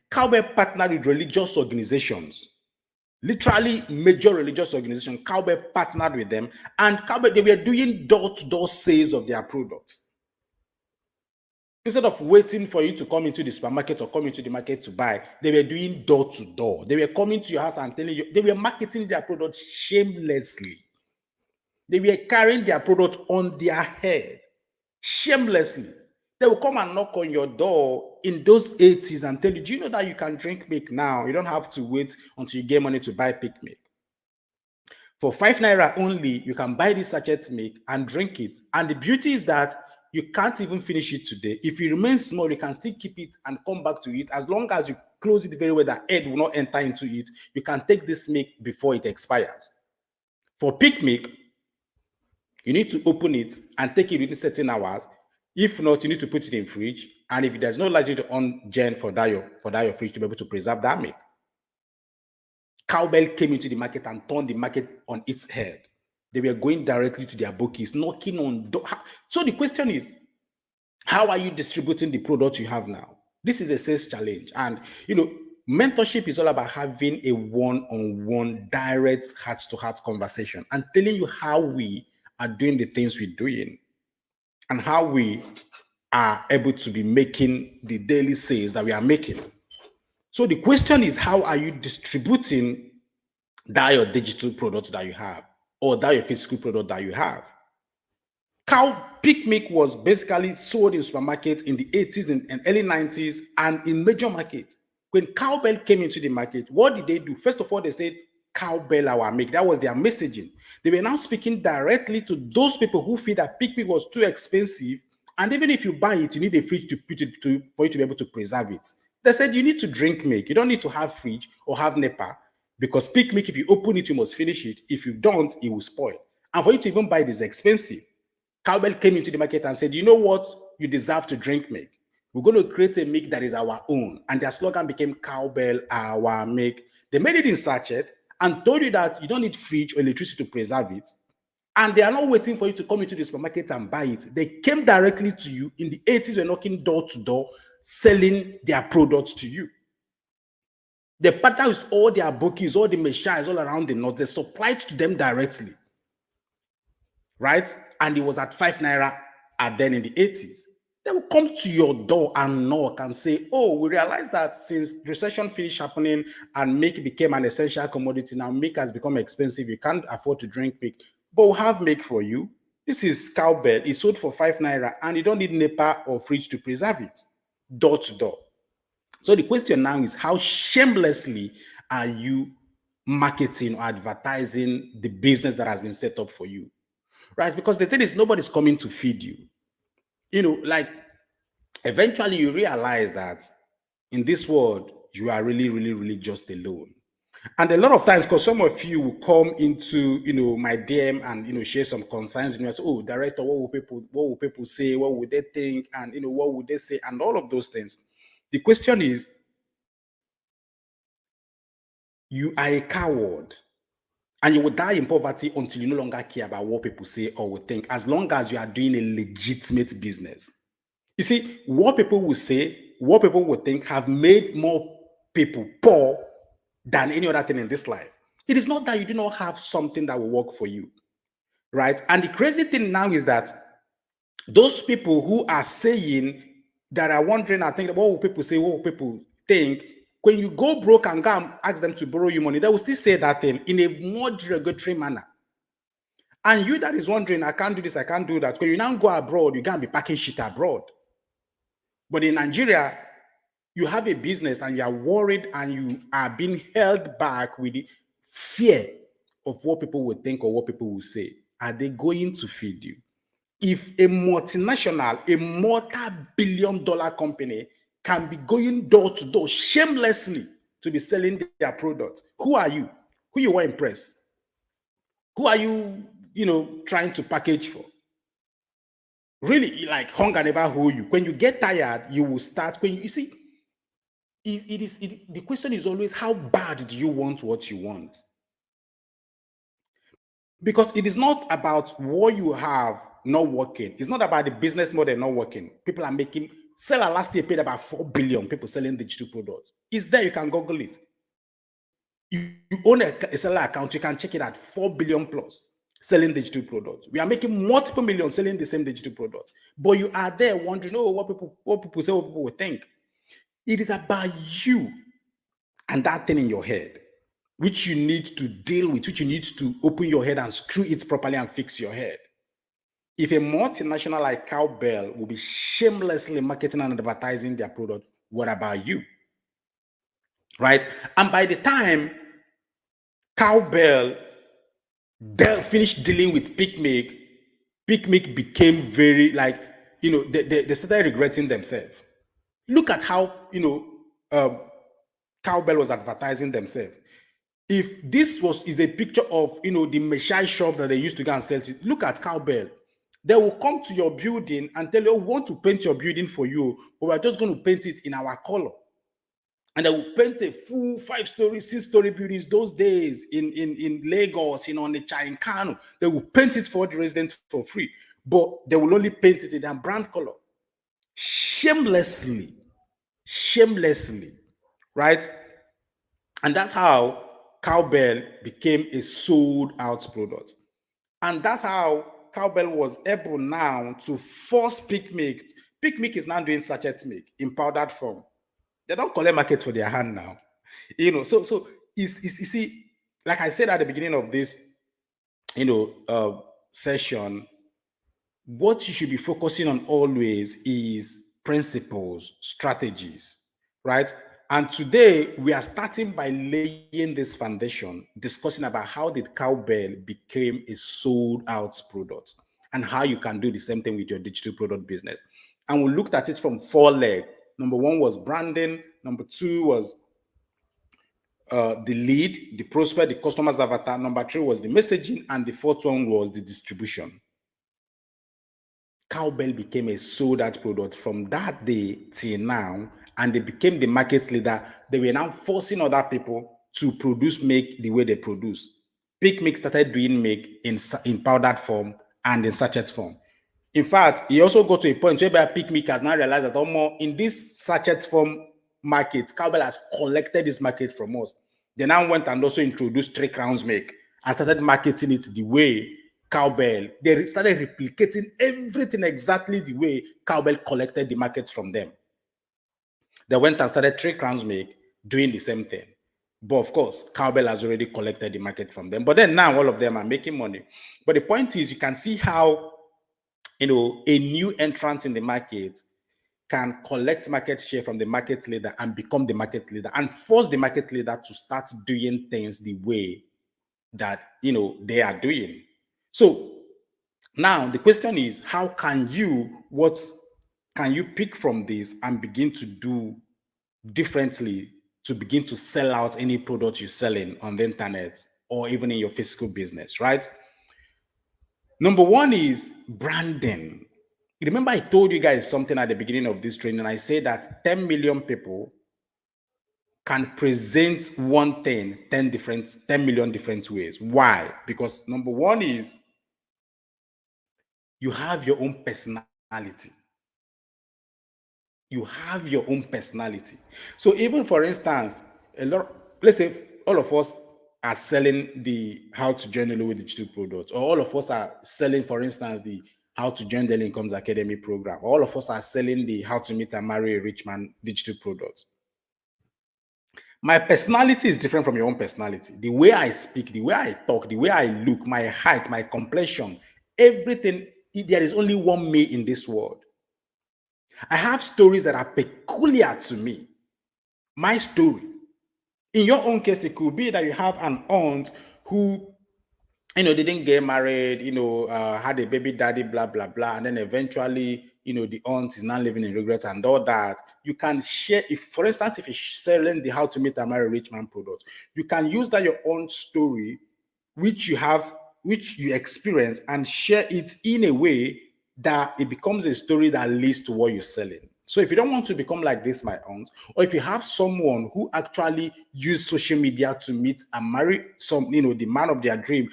Cowbell partnered with religious organizations, literally major religious organizations. Cowbell partnered with them, and Cowbell, they were doing door-to-door sales of their products. Instead of waiting for you to come into the supermarket or come into the market to buy, they were doing door-to-door. They were coming to your house and telling you, they were marketing their product shamelessly. They were carrying their product on their head shamelessly. They will come and knock on your door in those 80s and tell you, do you know that you can drink milk now? You don't have to wait until you get money to buy Picnic. For 5 naira only, you can buy this sachet milk and drink it. And the beauty is that you can't even finish it today. If it remains small, you can still keep it and come back to it. As long as you close it very well, that air will not enter into it. You can take this milk before it expires. For Picnic, you need to open it and take it within certain hours. If not, you need to put it in fridge. And if there's no likelihood on gen for that your fridge to be able to preserve that milk. Cowbell came into the market and turned the market on its head. They were going directly to their bookies, knocking on doors. So the question is, how are you distributing the product you have now? This is a sales challenge. And, mentorship is all about having a one-on-one, direct, heart-to-heart conversation and telling you how we are doing the things we're doing and how we are able to be making the daily sales that we are making. So the question is, how are you distributing that your digital product that you have or that your physical product that you have? Peak milk was basically sold in supermarkets in the 80s and early 90s and in major markets. When Cowbell came into the market, what did they do? First of all, they said, Cowbell our milk. That was their messaging. They were now speaking directly to those people who feel that peak milk was too expensive. And even if you buy it, you need a fridge to put it for you to be able to preserve it. They said you need to drink milk. You don't need to have fridge or have NEPA, because peak milk, if you open it, you must finish it. If you don't, it will spoil. And for you to even buy it is expensive. Cowbell came into the market and said, you know what? You deserve to drink milk. We're going to create a milk that is our own. And their slogan became Cowbell our milk. They made it in sachet and told you that you don't need fridge or electricity to preserve it. And they are not waiting for you to come into the supermarket and buy it. They came directly to you. In the 80s, were knocking door to door, selling their products to you. They partner with all their bookies, all the machines all around the north. They supplied to them directly. Right? And it was at 5 naira at then in the 80s. They will come to your door and knock and say, oh, we realize that since recession finished happening and milk became an essential commodity, now milk has become expensive. You can't afford to drink milk, but we'll have milk for you. This is Cowbell. It's sold for 5 naira and you don't need NEPA or fridge to preserve it, door to door. So the question now is, how shamelessly are you marketing or advertising the business that has been set up for you? Right? Because the thing is, nobody's coming to feed you. Like eventually you realize that in this world, you are really, really, really just alone. And a lot of times, because some of you will come into, my DM and, share some concerns, and say, oh, director, what will people say? What would they think? And, what would they say? And all of those things. The question is, you are a coward. And you will die in poverty until you no longer care about what people say or will think, as long as you are doing a legitimate business. You see, what people will say, what people will think have made more people poor than any other thing in this life. It is not that you do not have something that will work for you, right? And the crazy thing now is that those people who are saying that are wondering, I think, what will people say, what will people think? When you go broke and go and ask them to borrow you money, they will still say that thing in a more derogatory manner. And you that is wondering, I can't do this, I can't do that. When you now go abroad, you can't be packing shit abroad. But in Nigeria, you have a business and you are worried and you are being held back with the fear of what people will think or what people will say. Are they going to feed you? If a multinational, a multi-billion-dollar company can be going door to door shamelessly to be selling their products, who are you? Who you want to impress? Who are you, trying to package for? Really, like hunger never hold you. When you get tired, you will start. When you see, the question is always, how bad do you want what you want? Because it is not about what you have not working. It's not about the business model not working. People are making, seller last year paid about 4 billion, people selling digital products. It's there, you can Google it. You own a seller account, you can check it at 4 billion plus selling digital products. We are making multiple millions selling the same digital product. But you are there wondering, oh, what people say, what people will think. It is about you and that thing in your head, which you need to deal with, which you need to open your head and screw it properly and fix your head. If a multinational like Cowbell will be shamelessly marketing and advertising their product, what about you? Right? And by the time Cowbell finished dealing with Picnic became very they started regretting themselves. Look at how Cowbell was advertising themselves. If this is a picture of the Messiah shop that they used to go and sell it, look at Cowbell. They will come to your building and tell you, oh, we want to paint your building for you, but we're just going to paint it in our color. And they will paint a full 5-story, 6-story buildings those days in Lagos, in Onitsha, in Kano. They will paint it for the residents for free, but they will only paint it in their brand color. Shamelessly. shamelessly, right? And that's how Cowbell became a sold out product. And that's how Cowbell was able now to force Picnic. Picnic is now doing sachet milk in powdered form. They don't collect market for their hand now. So is you see, like I said at the beginning of this, session, what you should be focusing on always is principles, strategies, right? And today we are starting by laying this foundation, discussing about how did Cowbell became a sold out product and how you can do the same thing with your digital product business. And we looked at it from four legs. Number one was branding. Number two was the lead, the prospect, the customer's avatar. Number three was the messaging. And the fourth one was the distribution. Cowbell became a sold out product from that day till now, and they became the market leader. They were now forcing other people to produce make the way they produce. Picnic started doing make in powdered form and in sachet form. In fact, he also got to a point where Picnic has now realized that in this sachet form market, Cowbell has collected this market from us. They now went and also introduced 3 crowns milk and started marketing it the way Cowbell. They started replicating everything exactly the way Cowbell collected the markets from them. They went and started 3 crowns milk doing the same thing. But of course, Cowbell has already collected the market from them. But then now all of them are making money. But the point is, you can see how a new entrant in the market can collect market share from the market leader and become the market leader and force the market leader to start doing things the way that they are doing. So now the question is, what can you pick from this and begin to do differently to begin to sell out any product you're selling on the internet or even in your physical business, right? Number one is branding. Remember, I told you guys something at the beginning of this training. I said that 10 million people can present one thing 10 million different ways. Why? Because number one is you have your own personality. You have your own personality. So even for instance, let's say all of us are selling the how to join the low digital product, or all of us are selling, for instance, the how to join the Incomes Academy program. All of us are selling the how to meet and marry a rich man digital product. My personality is different from your own personality. The way I speak, the way I talk, the way I look, my height, my complexion, everything, there is only one me in this world. I have stories that are peculiar to me. My story. In your own case, it could be that you have an aunt who, didn't get married, had a baby daddy, blah, blah, blah. And then eventually, the aunt is now living in regret and all that. You can share, if, for instance, if you're selling the How to Meet and Marry a Rich Man product, you can use that your own story, which you experience, and share it in a way that it becomes a story that leads to what you're selling. So if you don't want to become like this, my aunt, or if you have someone who actually use social media to meet and marry the man of their dream,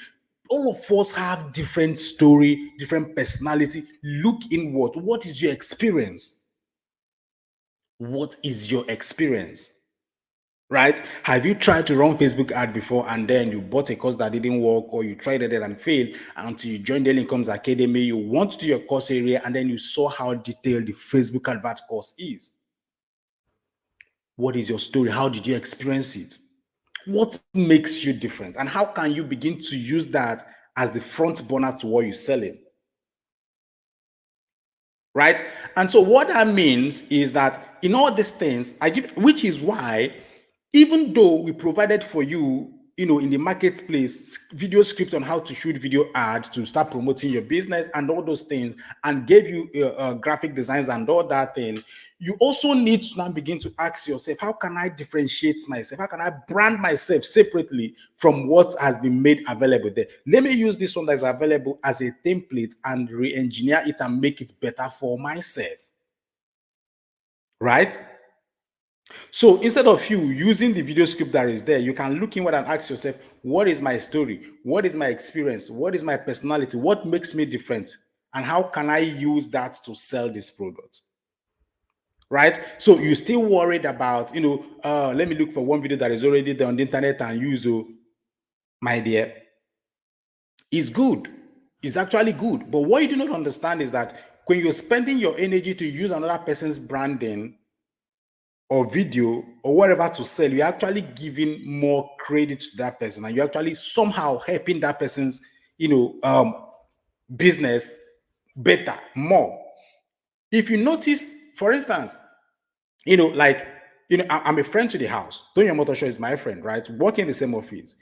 all of us have different story, different personality. Look inward. What is your experience? What is your experience? Right? Have you tried to run Facebook ad before and then you bought a course that didn't work, or you tried it and failed, and until you joined the Incomes Academy, you went to your course area and then you saw how detailed the Facebook advert course is? What is your story? How did you experience it? What makes you different? And how can you begin to use that as the front burner to what you're selling? Right? And so what that means is that in all these things, which is why, even though we provided for you, in the marketplace, video script on how to shoot video ads to start promoting your business and all those things, and gave you graphic designs and all that thing, you also need to now begin to ask yourself, how can I differentiate myself? How can I brand myself separately from what has been made available there? Let me use this one that is available as a template and re-engineer it and make it better for myself. Right? So instead of you using the video script that is there, you can look inward and ask yourself, what is my story? What is my experience? What is my personality? What makes me different? And how can I use that to sell this product? right? So you're still worried about, let me look for one video that is already there on the internet and use. Oh, my dear, is good. It's actually good. But what you do not understand is that when you're spending your energy to use another person's branding or video or whatever to sell, you're actually giving more credit to that person, and you're actually somehow helping that person's, business better, more. If you notice, for instance, like, I'm a friend to the house. Tony Motor Show is my friend, right? Working in the same office.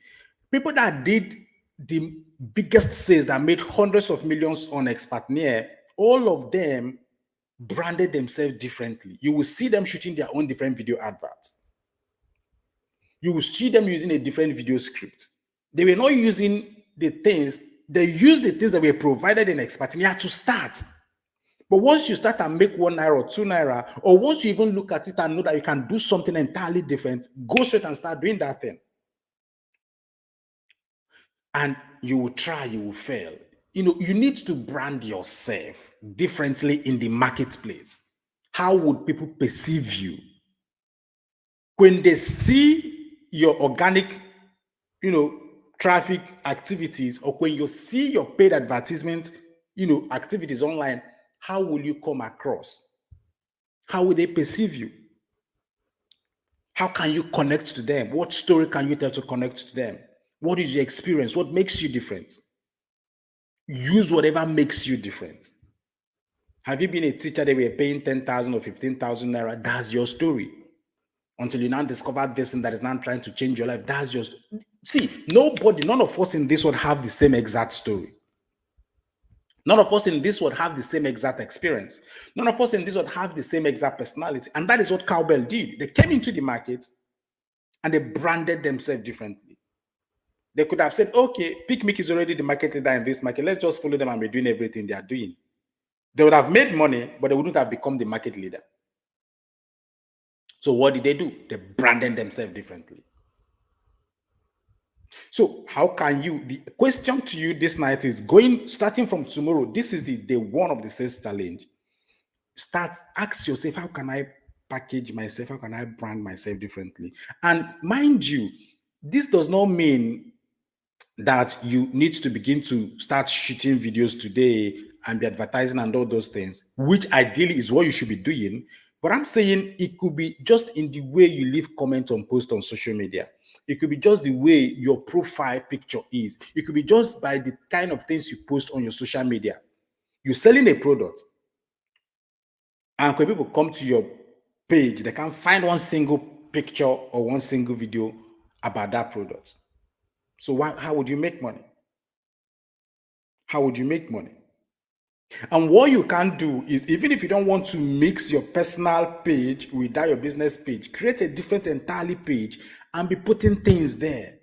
People that did the biggest sales that made hundreds of millions on Expertnear, all of them branded themselves differently. You will see them shooting their own different video adverts. You will see them using a different video script. They were not using the things, they used the things that were provided in Expertnear to start. But once you start and make 1 naira or 2 naira, or once you even look at it and know that you can do something entirely different, go straight and start doing that thing. And you will try, you will fail. You need to brand yourself differently in the marketplace. How would people perceive you? When they see your organic, traffic activities, or when you see your paid advertisement, activities online, how will you come across? How will they perceive you? How can you connect to them? What story can you tell to connect to them? What is your experience? What makes you different? Use whatever makes you different. Have you been a teacher that were paying 10,000 or 15,000 naira? That's your story. Until you now discover this thing that is now trying to change your life. That's your story. See, none of us in this world have the same exact story. None of us in this world have the same exact experience. None of us in this world have the same exact personality. And that is what Cowbell did. They came into the market and they branded themselves differently. They could have said, okay, Picnic is already the market leader in this market. Let's just follow them and be doing everything they are doing. They would have made money, but they wouldn't have become the market leader. So what did they do? They branded themselves differently. So how can you, the question to you this night is starting from tomorrow, this is the day one of the sales challenge. Ask yourself, how can I package myself? How can I brand myself differently? And mind you, this does not mean that you need to begin to start shooting videos today and be advertising and all those things, which ideally is what you should be doing. But I'm saying it could be just in the way you leave comments on posts on social media. It could be just the way your profile picture is. It could be just by the kind of things you post on your social media. You're selling a product, and when people come to your page, they can't find one single picture or one single video about that product. So how would you make money? How would you make money? And what you can do is, even if you don't want to mix your personal page with that your business page, create a different entirely page and be putting things there.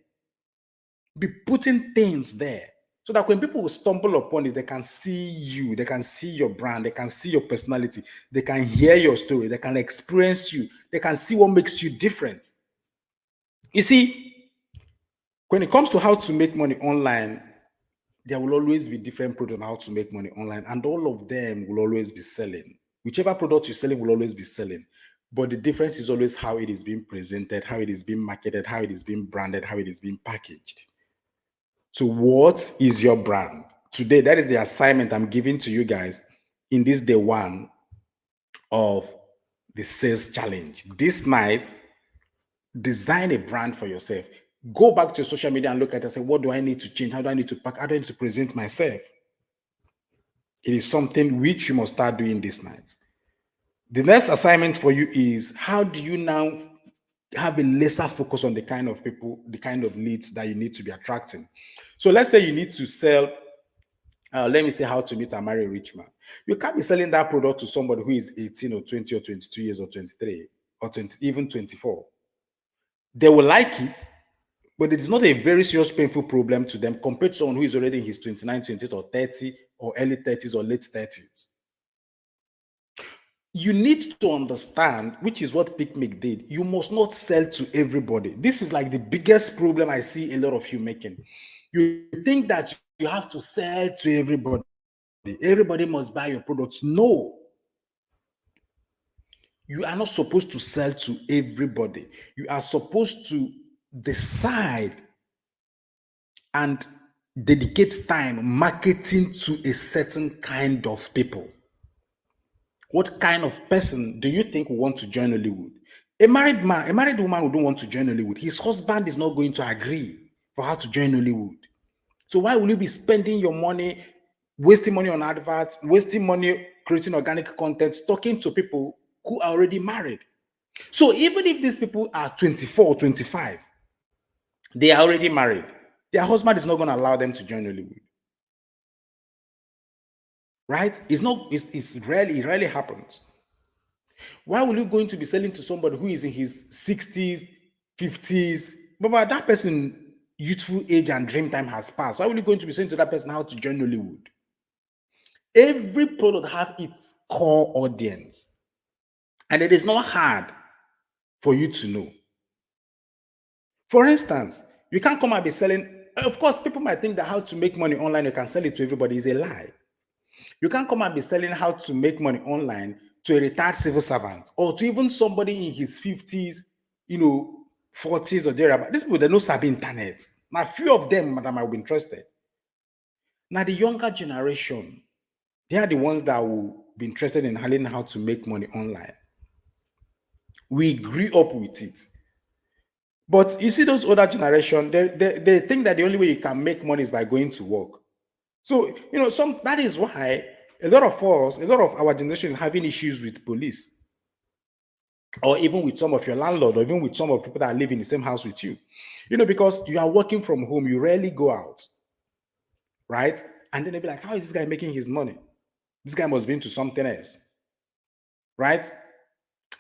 Be putting things there. So that when people will stumble upon it, they can see you, they can see your brand, they can see your personality, they can hear your story, they can experience you, they can see what makes you different. You see, when it comes to how to make money online, there will always be different products on how to make money online, and all of them will always be selling. Whichever product you're selling will always be selling. But the difference is always how it is being presented, how it is being marketed, how it is being branded, how it is being packaged. So what is your brand? Today, that is the assignment I'm giving to you guys in this day one of the sales challenge. This night, design a brand for yourself. Go back to your social media and look at it and say, what do I need to change? How do I need to pack? How do I need to present myself? It is something which you must start doing this night. The next assignment for you is, how do you now have a lesser focus on the kind of people, the kind of leads that you need to be attracting? So let's say you need to sell, let me say, how to meet and marry a rich man. You can't be selling that product to somebody who is 18 or 20 or 22 years or 23 or 20, even 24. They will like it, but it is not a very serious, painful problem to them compared to someone who is already in his 29, 28 or 30 or early 30s or late 30s. You need to understand, which is what Picnic did. You must not sell to everybody. This is like the biggest problem I see a lot of you making. You think that you have to sell to everybody. Everybody must buy your products. No. You are not supposed to sell to everybody. You are supposed to decide and dedicate time marketing to a certain kind of people. What kind of person do you think will want to join Hollywood? A married man, a married woman who don't want to join Hollywood. His husband is not going to agree for her to join Hollywood. So why will you be spending your money, wasting money on adverts, wasting money creating organic content, talking to people who are already married? So even if these people are 24 or 25, they are already married. Their husband is not going to allow them to join Hollywood. Right? It rarely happens. Why will you going to be selling to somebody who is in his 60s, 50s? But by that person, youthful age and dream time has passed. Why will you going to be saying to that person how to join Hollywood? Every product have its core audience. And it is not hard for you to know. For instance, you can't come and be selling. Of course, people might think that how to make money online, you can sell it to everybody is a lie. You can't come and be selling how to make money online to a retired civil servant or to even somebody in his 50s, 40s or thereabout. These people, they know sabi internet. Now, few of them, madam, might be interested. Now, the younger generation, they are the ones that will be interested in learning how to make money online. We grew up with it. But you see, those older generation, they think that the only way you can make money is by going to work. So, that is why a lot of our generation is having issues with police, or even with some of your landlord, or even with some of the people that live in the same house with you. Because you are working from home, you rarely go out, right? And then they'll be like, how is this guy making his money? This guy must be into something else, right?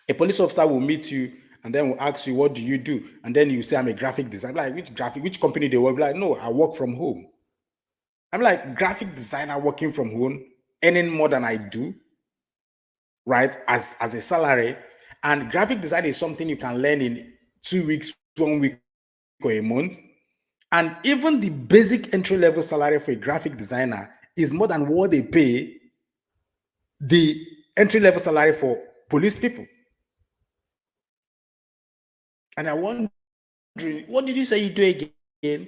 A police officer will meet you and then will ask you, what do you do? And then you say, I'm a graphic designer. Like, which company they work? Like, no, I work from home. I'm like, graphic designer working from home, earning more than I do, right? As a salary. And graphic design is something you can learn in 2 weeks, 1 week, or a month. And even the basic entry-level salary for a graphic designer is more than what they pay the entry-level salary for police people. And I wonder, what did you say you do again?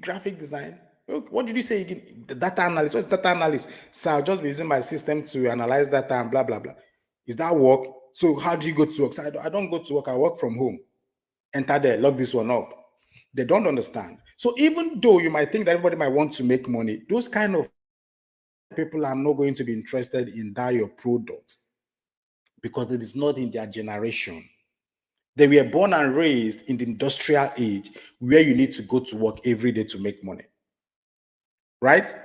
Graphic design. What did you say again? The data analyst. What's data analyst? So I'll just be using my system to analyze data and blah, blah, blah. Is that work? So how do you go to work? So I don't go to work. I work from home. Enter there, log this one up. They don't understand. So even though you might think that everybody might want to make money, those kind of people are not going to be interested in that your product because it is not in their generation. They were born and raised in the industrial age where you need to go to work every day to make money. Right?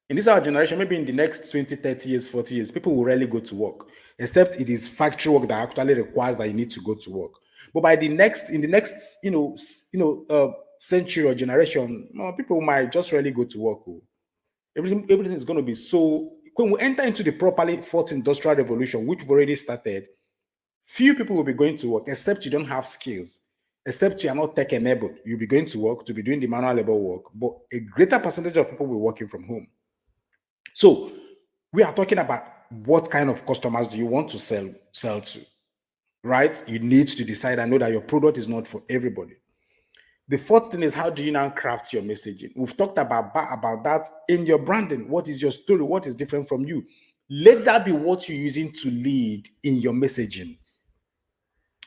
In this our generation, maybe in the next 20, 30 years, 40 years, people will rarely go to work, except it is factory work that actually requires that you need to go to work. But in the next, century or generation, people might just rarely go to work. Everything is going to be so. When we enter into the properly fourth industrial revolution, which we've already started, few people will be going to work, except you don't have skills, except you are not tech enabled. You'll be going to work to be doing the manual labor work, but a greater percentage of people will be working from home. So we are talking about what kind of customers do you want to sell to, right? You need to decide and know that your product is not for everybody. The fourth thing is, how do you now craft your messaging? We've talked about that in your branding. What is your story? What is different from you? Let that be what you're using to lead in your messaging.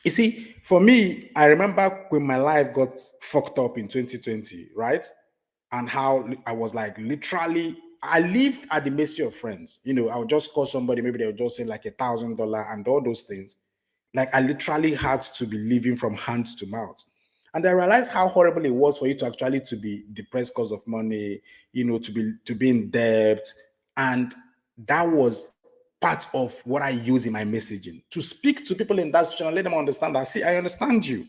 You see, for me, I remember when my life got fucked up in 2020, right? And how I was like, literally, I lived at the mercy of friends. I would just call somebody, maybe they would just say like $1,000 and all those things. Like, I literally had to be living from hand to mouth. And I realized how horrible it was for you to actually to be depressed because of money, to be in debt. And that was part of what I use in my messaging, to speak to people in that situation and let them understand that, see, I understand you.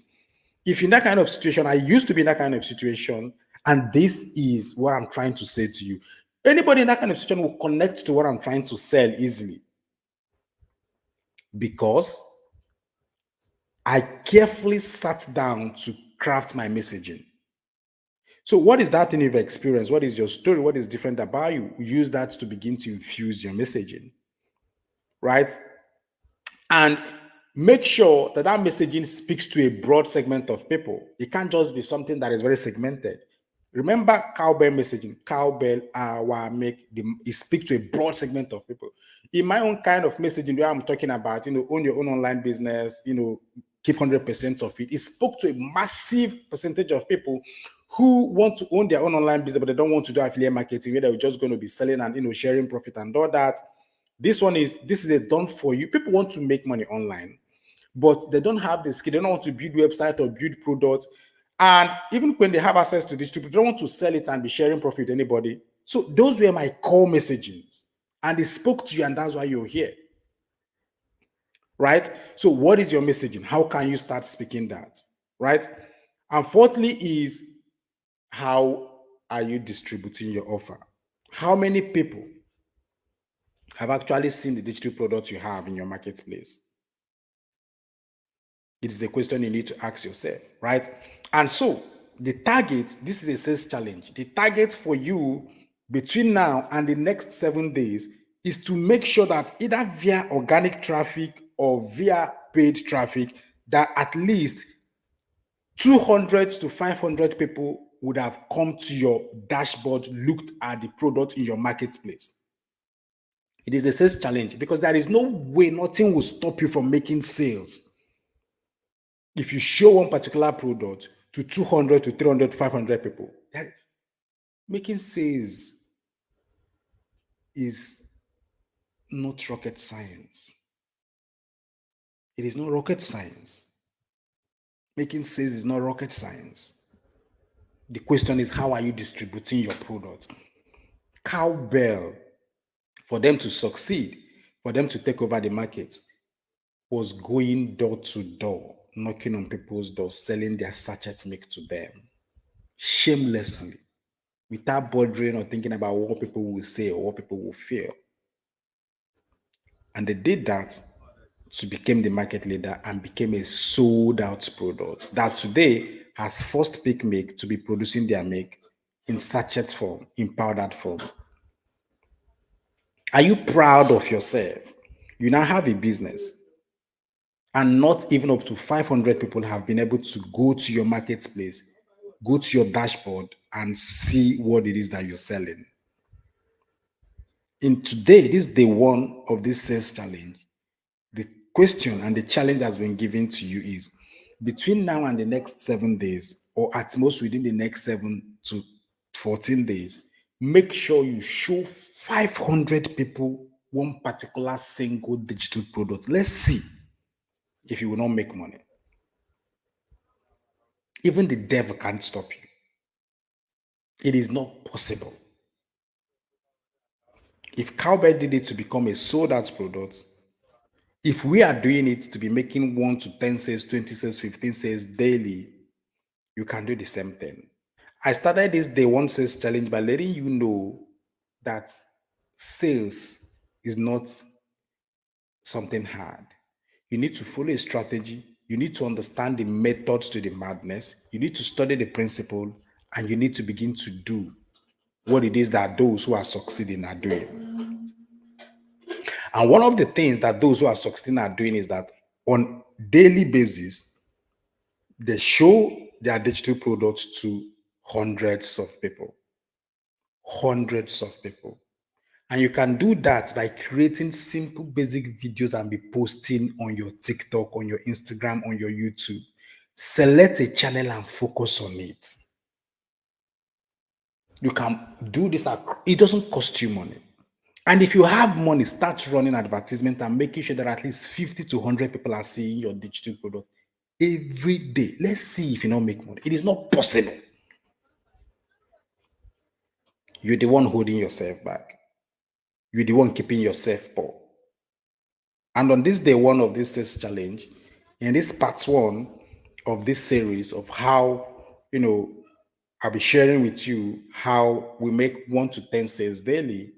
If you're in that kind of situation, I used to be in that kind of situation, and this is what I'm trying to say to you. Anybody in that kind of situation will connect to what I'm trying to sell easily, because I carefully sat down to craft my messaging. So what is that thing you've experienced? What is your story? What is different about you? Use that to begin to infuse your messaging, right? And make sure that that messaging speaks to a broad segment of people. It can't just be something that is very segmented. Remember cowbell messaging, cowbell, our make the it speaks to a broad segment of people. In my own kind of messaging, where I'm talking about, own your own online business, keep 100% of it. It spoke to a massive percentage of people who want to own their own online business, but they don't want to do affiliate marketing, where they're just going to be selling and sharing profit and all that. This is a done for you. People want to make money online, but they don't have the skill. They don't want to build website or build products. And even when they have access to digital, they don't want to sell it and be sharing profit with anybody. So those were my core messages. And they spoke to you, and that's why you're here. Right? So what is your messaging? How can you start speaking that? Right? And fourthly is, how are you distributing your offer? How many people have actually seen the digital product you have in your marketplace? It is a question you need to ask yourself, right? And so the target, this is a sales challenge. The target for you between now and the next 7 days is to make sure that either via organic traffic or via paid traffic, that at least 200 to 500 people would have come to your dashboard, looked at the product in your marketplace. It is a sales challenge because there is no way, nothing will stop you from making sales if you show one particular product to 200 to 300 to 500 people. Making sales is not rocket science. It is not rocket science. Making sales is not rocket science. The question is, how are you distributing your product? Cowbell, for them to succeed, for them to take over the market, was going door to door, knocking on people's doors, selling their sachet milk to them shamelessly, without bothering or thinking about what people will say or what people will feel. And they did that to become the market leader and became a sold out product that today has forced Peak Milk to be producing their milk in sachet form, in powdered form. Are you proud of yourself? You now have a business, and not even up to 500 people have been able to go to your marketplace, go to your dashboard, and see what it is that you're selling. In today, this day one of this sales challenge, the question and the challenge that's been given to you is, between now and the next 7 days, or at most within the next 7 to 14 days, make sure you show 500 people one particular single digital product. Let's see if you will not make money. Even the devil can't stop you. It is not possible. If Cowbell did it to become a sold out product, if we are doing it to be making 1 to 10 sales, 20 sales, 15 sales daily, you can do the same thing. I started this day one sales challenge by letting you know that sales is not something hard. You need to follow a strategy. You need to understand the methods to the madness. You need to study the principle, and you need to begin to do what it is that those who are succeeding are doing. And one of the things that those who are succeeding are doing is that on daily basis, they show their digital products to hundreds of people. Hundreds of people. And you can do that by creating simple, basic videos and be posting on your TikTok, on your Instagram, on your YouTube. Select a channel and focus on it. You can do this. It doesn't cost you money. And if you have money, start running advertisement and making sure that at least 50 to 100 people are seeing your digital product every day. Let's see if you don't make money. It is not possible. You're the one holding yourself back. You're the one keeping yourself poor. And on this day one of this sales challenge, in this part one of this series of how, I'll be sharing with you how we make 1 to 10 sales daily.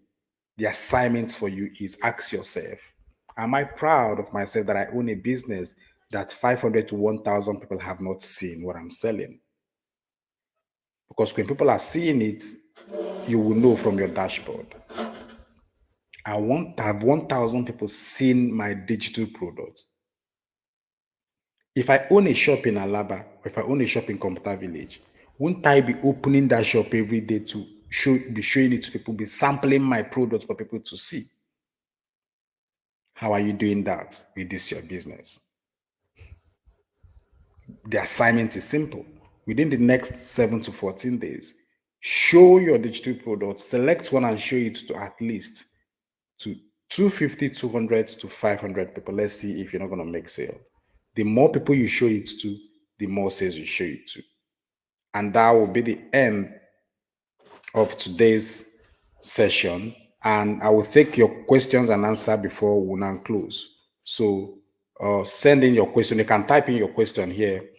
The assignment for you is, ask yourself, am I proud of myself that I own a business that 500 to 1,000 people have not seen what I'm selling? Because when people are seeing it, you will know from your dashboard. I want to have 1,000 people seen my digital product. If I own a shop in Alaba, or if I own a shop in Computer Village, wouldn't I be opening that shop every day to be showing it to people, be sampling my products for people to see? How are you doing that with this your business? The assignment is simple. Within the next 7 to 14 days, show your digital products, select one and show it to at least to 250, 200 to 500 people. Let's see if you're not going to make sale. The more people you show it to, the more sales you show it to. And that will be the end of today's session. And I will take your questions and answer before we now close. So send in your question. You can type in your question here.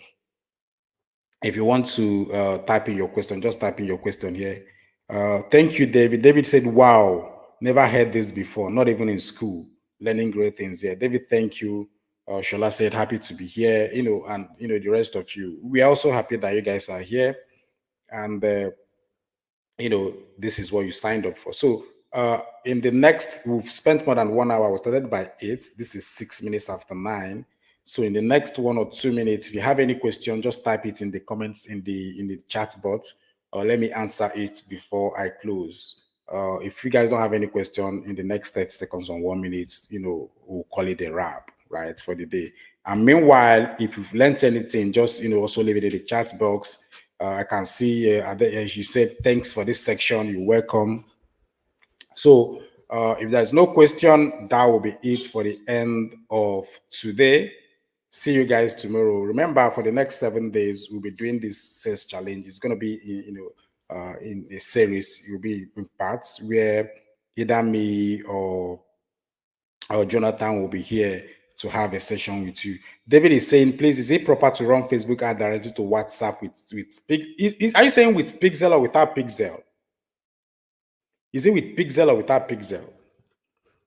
If you want to type in your question, just type in your question here. Thank you, David. David said, wow, never heard this before, not even in school. Learning great things here. David, thank you. Shola said, happy to be here, and, the rest of you. We are also happy that you guys are here. And, this is what you signed up for. So in the next, we've spent more than 1 hour. We started by 8. This is 6 minutes after 9. So in the next 1 or 2 minutes, if you have any question, just type it in the comments in the chat box, or let me answer it before I close. If you guys don't have any question in the next 30 seconds or 1 minute, we'll call it a wrap, right, for the day. And meanwhile, if you've learned anything, just also leave it in the chat box. I can see as you said, thanks for this section. You're welcome. So if there's no question, that will be it for the end of today. See you guys tomorrow. Remember, for the next 7 days, we'll be doing this sales challenge. It's going to be, in a series. It will be in parts where either me or Jonathan will be here to have a session with you. David is saying, please, is it proper to run Facebook ad directly to WhatsApp with are you saying with Pixel or without Pixel? Is it with Pixel or without Pixel?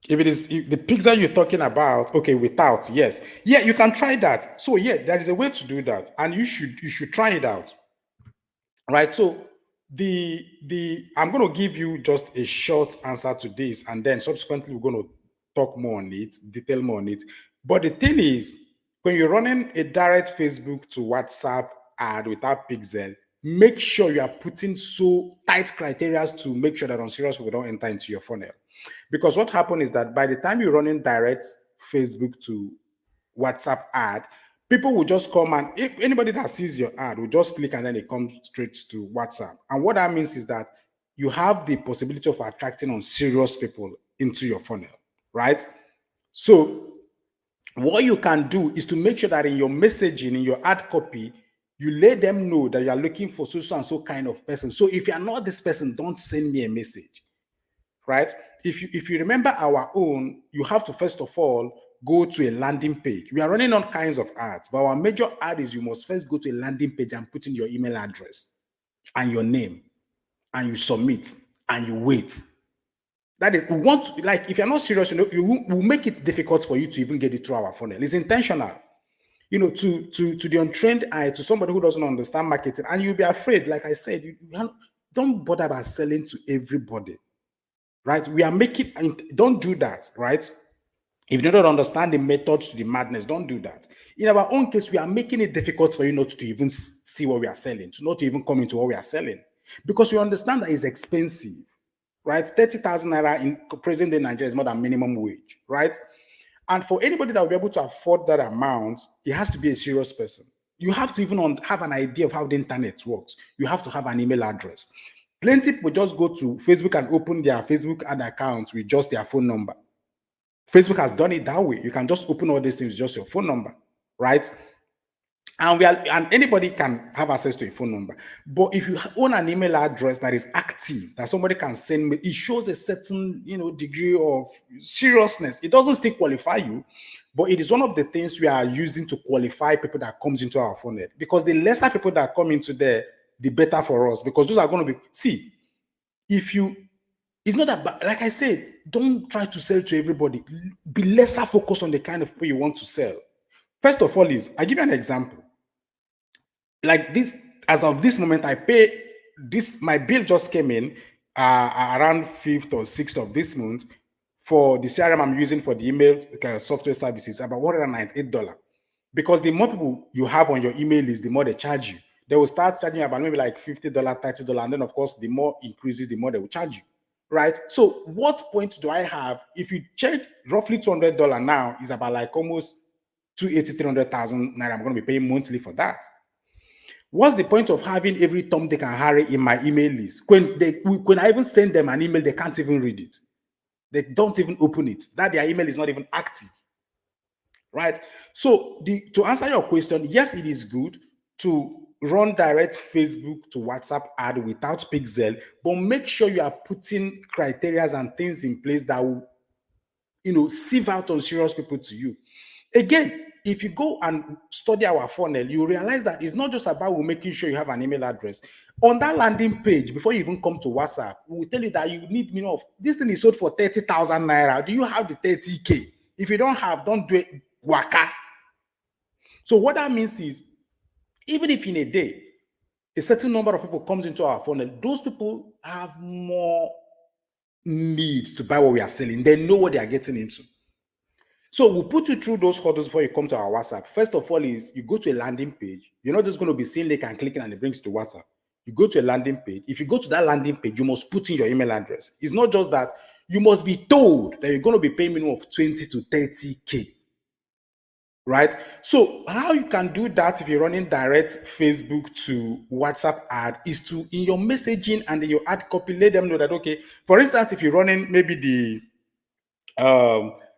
If it is the Pixel you're talking about, okay, without, yes. Yeah, you can try that. So yeah, there is a way to do that, and you should try it out. Right. So I'm going to give you just a short answer to this, and then subsequently we're going to talk more on it, detail more on it. But the thing is, when you're running a direct Facebook to WhatsApp ad without Pixel, make sure you are putting so tight criteria to make sure that unserious people don't enter into your funnel. Because what happens is that by the time you're running direct Facebook to WhatsApp ad, people will just come, and if anybody that sees your ad will just click and then it comes straight to WhatsApp. And what that means is that you have the possibility of attracting unserious people into your funnel, right? So what you can do is to make sure that in your messaging, in your ad copy, you let them know that you are looking for so and so kind of person. So if you are not this person, don't send me a message, right? If you remember our own, you have to first of all go to a landing page. We are running all kinds of ads, but our major ad is you must first go to a landing page and put in your email address and your name, and you submit and you wait. That is, we want to, like, if you're not serious, we'll make it difficult for you to even get it through our funnel. It's intentional, to the untrained eye, to somebody who doesn't understand marketing, and you'll be afraid. Like I said, don't bother about selling to everybody, right? We are making, don't do that, right? If you don't understand the methods to the madness, don't do that. In our own case, we are making it difficult for you not to even see what we are selling, to not even come into what we are selling, because we understand that it's expensive, right? 30,000 naira in present day Nigeria is more than minimum wage, right? And for anybody that will be able to afford that amount, it has to be a serious person. You have to even have an idea of how the internet works. You have to have an email address. Plenty people just go to Facebook and open their Facebook ad account with just their phone number. Facebook has done it that way. You can just open all these things with just your phone number, right? And anybody can have access to a phone number. But if you own an email address that is active, that somebody can send me, it shows a certain degree of seriousness. It doesn't still qualify you, but it is one of the things we are using to qualify people that comes into our funnel. Because the lesser people that come into there, the better for us. Because those are going to be, it's not that, like I said, don't try to sell to everybody. Be lesser focused on the kind of people you want to sell. First of all, I give you an example. Like this, as of this moment, I pay this. My bill just came in around 5th or 6th of this month for the CRM I'm using for the email software services, about $198. Because the more people you have on your email list, the more they charge you. They will start charging you about maybe like $50, $30. And then, of course, the more increases, the more they will charge you. Right? So what point do I have? If you charge roughly $200 now, is about like almost 280, 300,000 naira. I'm going to be paying monthly for that. What's the point of having every Tom, Dick, and Harry in my email list? When I even send them an email, they can't even read it. They don't even open it. That their email is not even active. Right? So to answer your question, yes, it is good to run direct Facebook to WhatsApp ad without Pixel, but make sure you are putting criteria and things in place that will, sieve out unserious people to you. Again, if you go and study our funnel, you realize that it's not just about making sure you have an email address. On that landing page, before you even come to WhatsApp, we will tell you that you need minimum of this thing is sold for 30,000 naira. Do you have the 30K? If you don't have, don't do it. Waka. So what that means is, even if in a day, a certain number of people comes into our funnel, those people have more needs to buy what we are selling. They know what they are getting into. So we'll put you through those hurdles before you come to our WhatsApp. First of all is you go to a landing page. You're not just going to be seeing link and clicking and it brings you to WhatsApp. You go to a landing page. If you go to that landing page, you must put in your email address. It's not just that. You must be told that you're going to be paying minimum of 20 to 30K. Right? So how you can do that if you're running direct Facebook to WhatsApp ad is to, in your messaging and in your ad copy, let them know that, okay, for instance, if you're running maybe the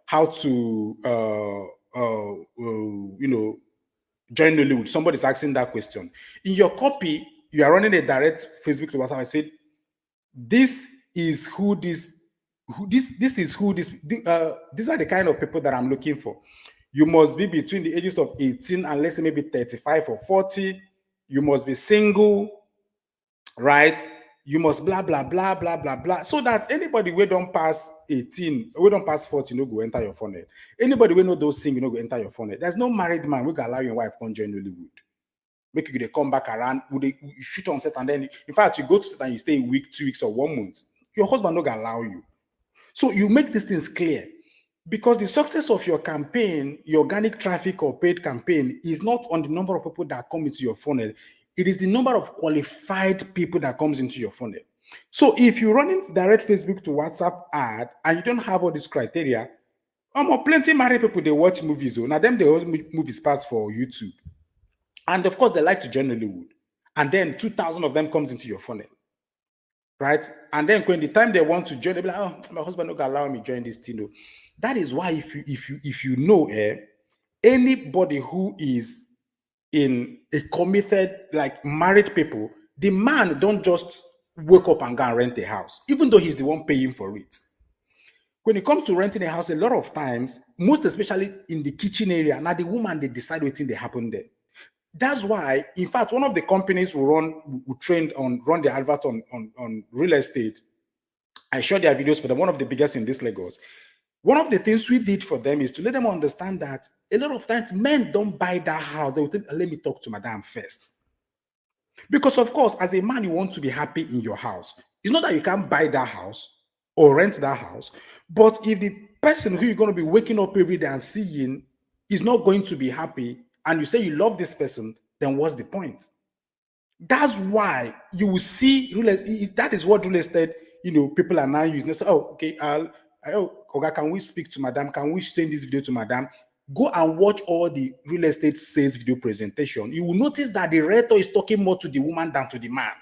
how to join Nollywood, somebody's asking that question. In your copy, you are running a direct Facebook to WhatsApp. I said, this is who these are the kind of people that I'm looking for. You must be between the ages of 18 and let's say maybe 35 or 40. You must be single, right? You must blah, blah, blah, blah, blah, blah. So that anybody who don't pass 18, who don't pass 40, no go enter your funnel. Anybody who know those things, no go enter your funnel. There's no married man who can allow your wife to join Hollywood. Make you come back around, you shoot on set, and then, in fact, you go to set and you stay a week, 2 weeks, or 1 month. Your husband no gonna allow you. So you make these things clear. Because the success of your campaign, your organic traffic or paid campaign, is not on the number of people that come into your funnel. It is the number of qualified people that comes into your funnel. So if you're running direct Facebook to WhatsApp ad and you don't have all these criteria, plenty married people, they watch movies. Now them, they watch movies pass for YouTube. And of course, they like to join Hollywood. And then 2,000 of them comes into your funnel. Right? And then when the time they want to join, they'll be like, oh, my husband not gonna allow me join this thing. That is why if you know anybody who is in a committed, like married people, the man don't just wake up and go and rent a house, even though he's the one paying for it. When it comes to renting a house, a lot of times, most especially in the kitchen area, now the woman, they decide what thing they happen there. That's why, in fact, one of the companies who trained on run the advert on real estate, I showed their videos for them, one of the biggest in this Lagos. One of the things we did for them is to let them understand that a lot of times men don't buy that house. They will think, let me talk to madam first. Because of course, as a man, you want to be happy in your house. It's not that you can't buy that house or rent that house, but if the person who you're going to be waking up every day and seeing is not going to be happy, and you say you love this person, then what's the point? That's why you will see that is what real estate, people are now using. They say, oh, okay, okay, can we speak to madam? Can we send this video to madam? Go and watch all the real estate sales video presentation. You will notice that the realtor is talking more to the woman than to the man.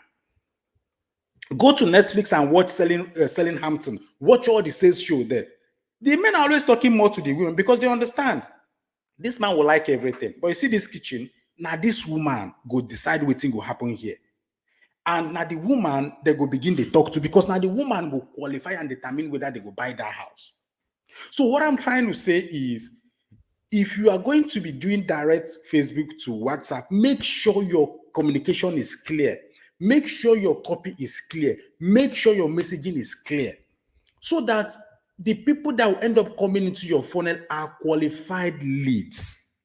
Go to Netflix and watch Selling Hampton. Watch all the sales show there. The men are always talking more to the women because they understand this man will like everything. But you see this kitchen, now this woman go decide what thing will happen here. And now the woman, they go begin to talk to, because now the woman will qualify and determine whether they go buy that house. So what I'm trying to say is, if you are going to be doing direct Facebook to WhatsApp, make sure your communication is clear. Make sure your copy is clear. Make sure your messaging is clear, so that the people that will end up coming into your funnel are qualified leads.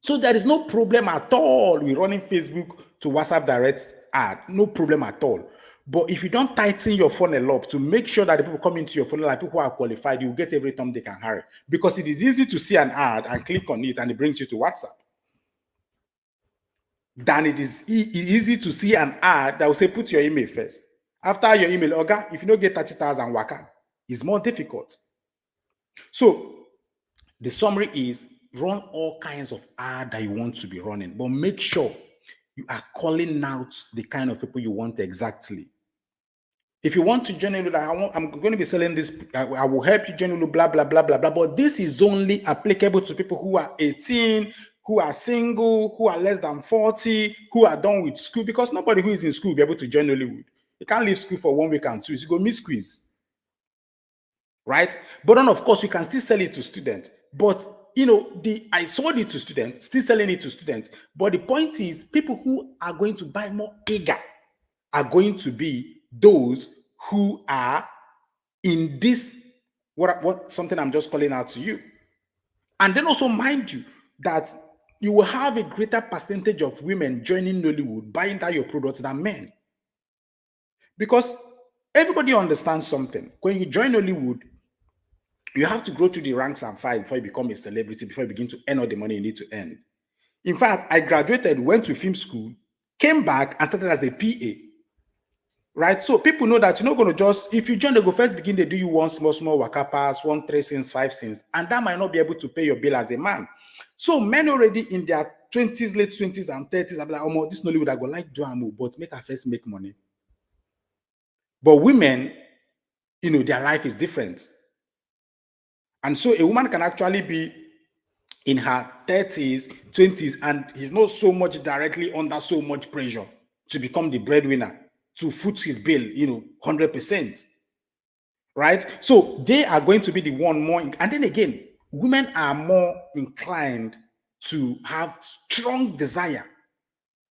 So there is no problem at all with running Facebook to WhatsApp direct ad. No problem at all. But if you don't tighten your funnel up to make sure that the people come into your funnel like people who are qualified, you get every time they can hurry. Because it is easy to see an ad and click on it and it brings you to WhatsApp. Than it is easy to see an ad that will say, put your email first. After your email, Oga, if you don't get 30,000 waka, it's more difficult. So the summary is run all kinds of ad that you want to be running, but make sure you are calling out the kind of people you want exactly. If you want to generate, I'm going to be selling this, I will help you generate, blah, blah, blah, blah, blah. But this is only applicable to people who are 18, who are single, who are less than 40, who are done with school, because nobody who is in school will be able to join Hollywood. You can't leave school for 1 week and 2 weeks. You go miss quiz. Right? But then, of course, you can still sell it to students. But, I sold it to students, still selling it to students. But the point is, people who are going to buy more eager are going to be those who are in this, what something I'm just calling out to you. And then also mind you that you will have a greater percentage of women joining Nollywood, buying that your products than men. Because everybody understands something. When you join Nollywood, you have to go through the ranks and file before you become a celebrity, before you begin to earn all the money you need to earn. In fact, I graduated, went to film school, came back and started as a PA. Right? So people know that you're not going to just, if you join, they go first begin, they do you one small waka pass, 1, 3 cents, 5 cents, and that might not be able to pay your bill as a man. So men already in their 20s, late 20s and 30s, I'm like, oh, this Nollywood, I go like do am, but make her first make money. But women, their life is different. And so a woman can actually be in her 30s, 20s, and he's not so much directly under so much pressure to become the breadwinner, to foot his bill, 100%. Right? So they are going to be the one more. And then again, women are more inclined to have strong desire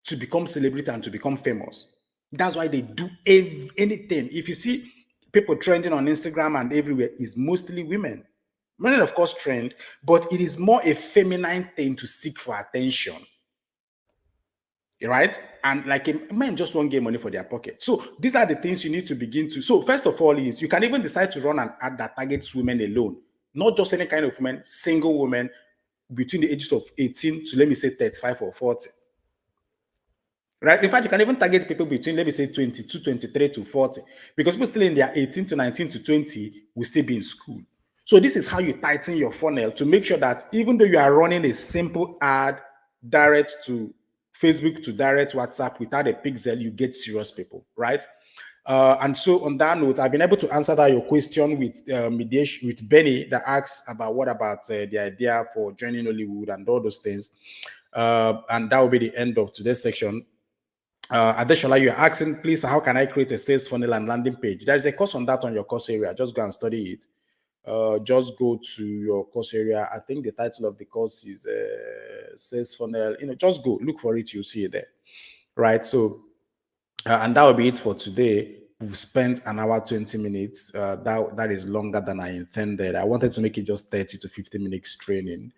to become celebrity and to become famous. That's why they do anything. If you see people trending on Instagram and everywhere, is mostly women. Men, of course, trend, but it is more a feminine thing to seek for attention. Right? And like men just won't get money for their pocket. So these are the things you need to begin to. So first of all is you can even decide to run an ad that targets women alone, not just any kind of women, single women between the ages of 18 to, let me say, 35 or 40. Right? In fact, you can even target people between, let me say, 22, 23 to 40, because people still in their 18 to 19 to 20 will still be in school. So this is how you tighten your funnel to make sure that even though you are running a simple ad direct to Facebook, to direct WhatsApp without a pixel, you get serious people, right? And so on that note, I've been able to answer that your question with mediation with Benny that asks about what about the idea for joining Hollywood and all those things. And that will be the end of today's section. Adeshola, you're asking, please, how can I create a sales funnel and landing page? There's a course on that on your course area. Just go and study it. Just go to your course area. I think the title of the course is sales funnel. Just go look for it. You'll see it there. Right. So, and that will be it for today. We've spent an hour, 20 minutes. That is longer than I intended. I wanted to make it just 30 to 50 minutes training.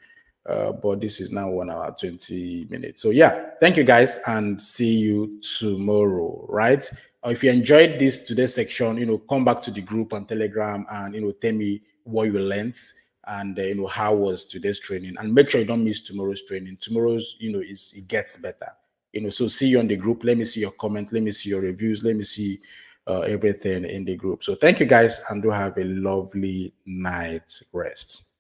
But this is now 1 hour, 20 minutes. So yeah, thank you guys and see you tomorrow, right? If you enjoyed this today's section, come back to the group on Telegram and, tell me what you learned and, how was today's training, and make sure you don't miss tomorrow's training. Tomorrow's, it gets better, so see you on the group. Let me see your comments. Let me see your reviews. Let me see everything in the group. So thank you guys and do have a lovely night rest.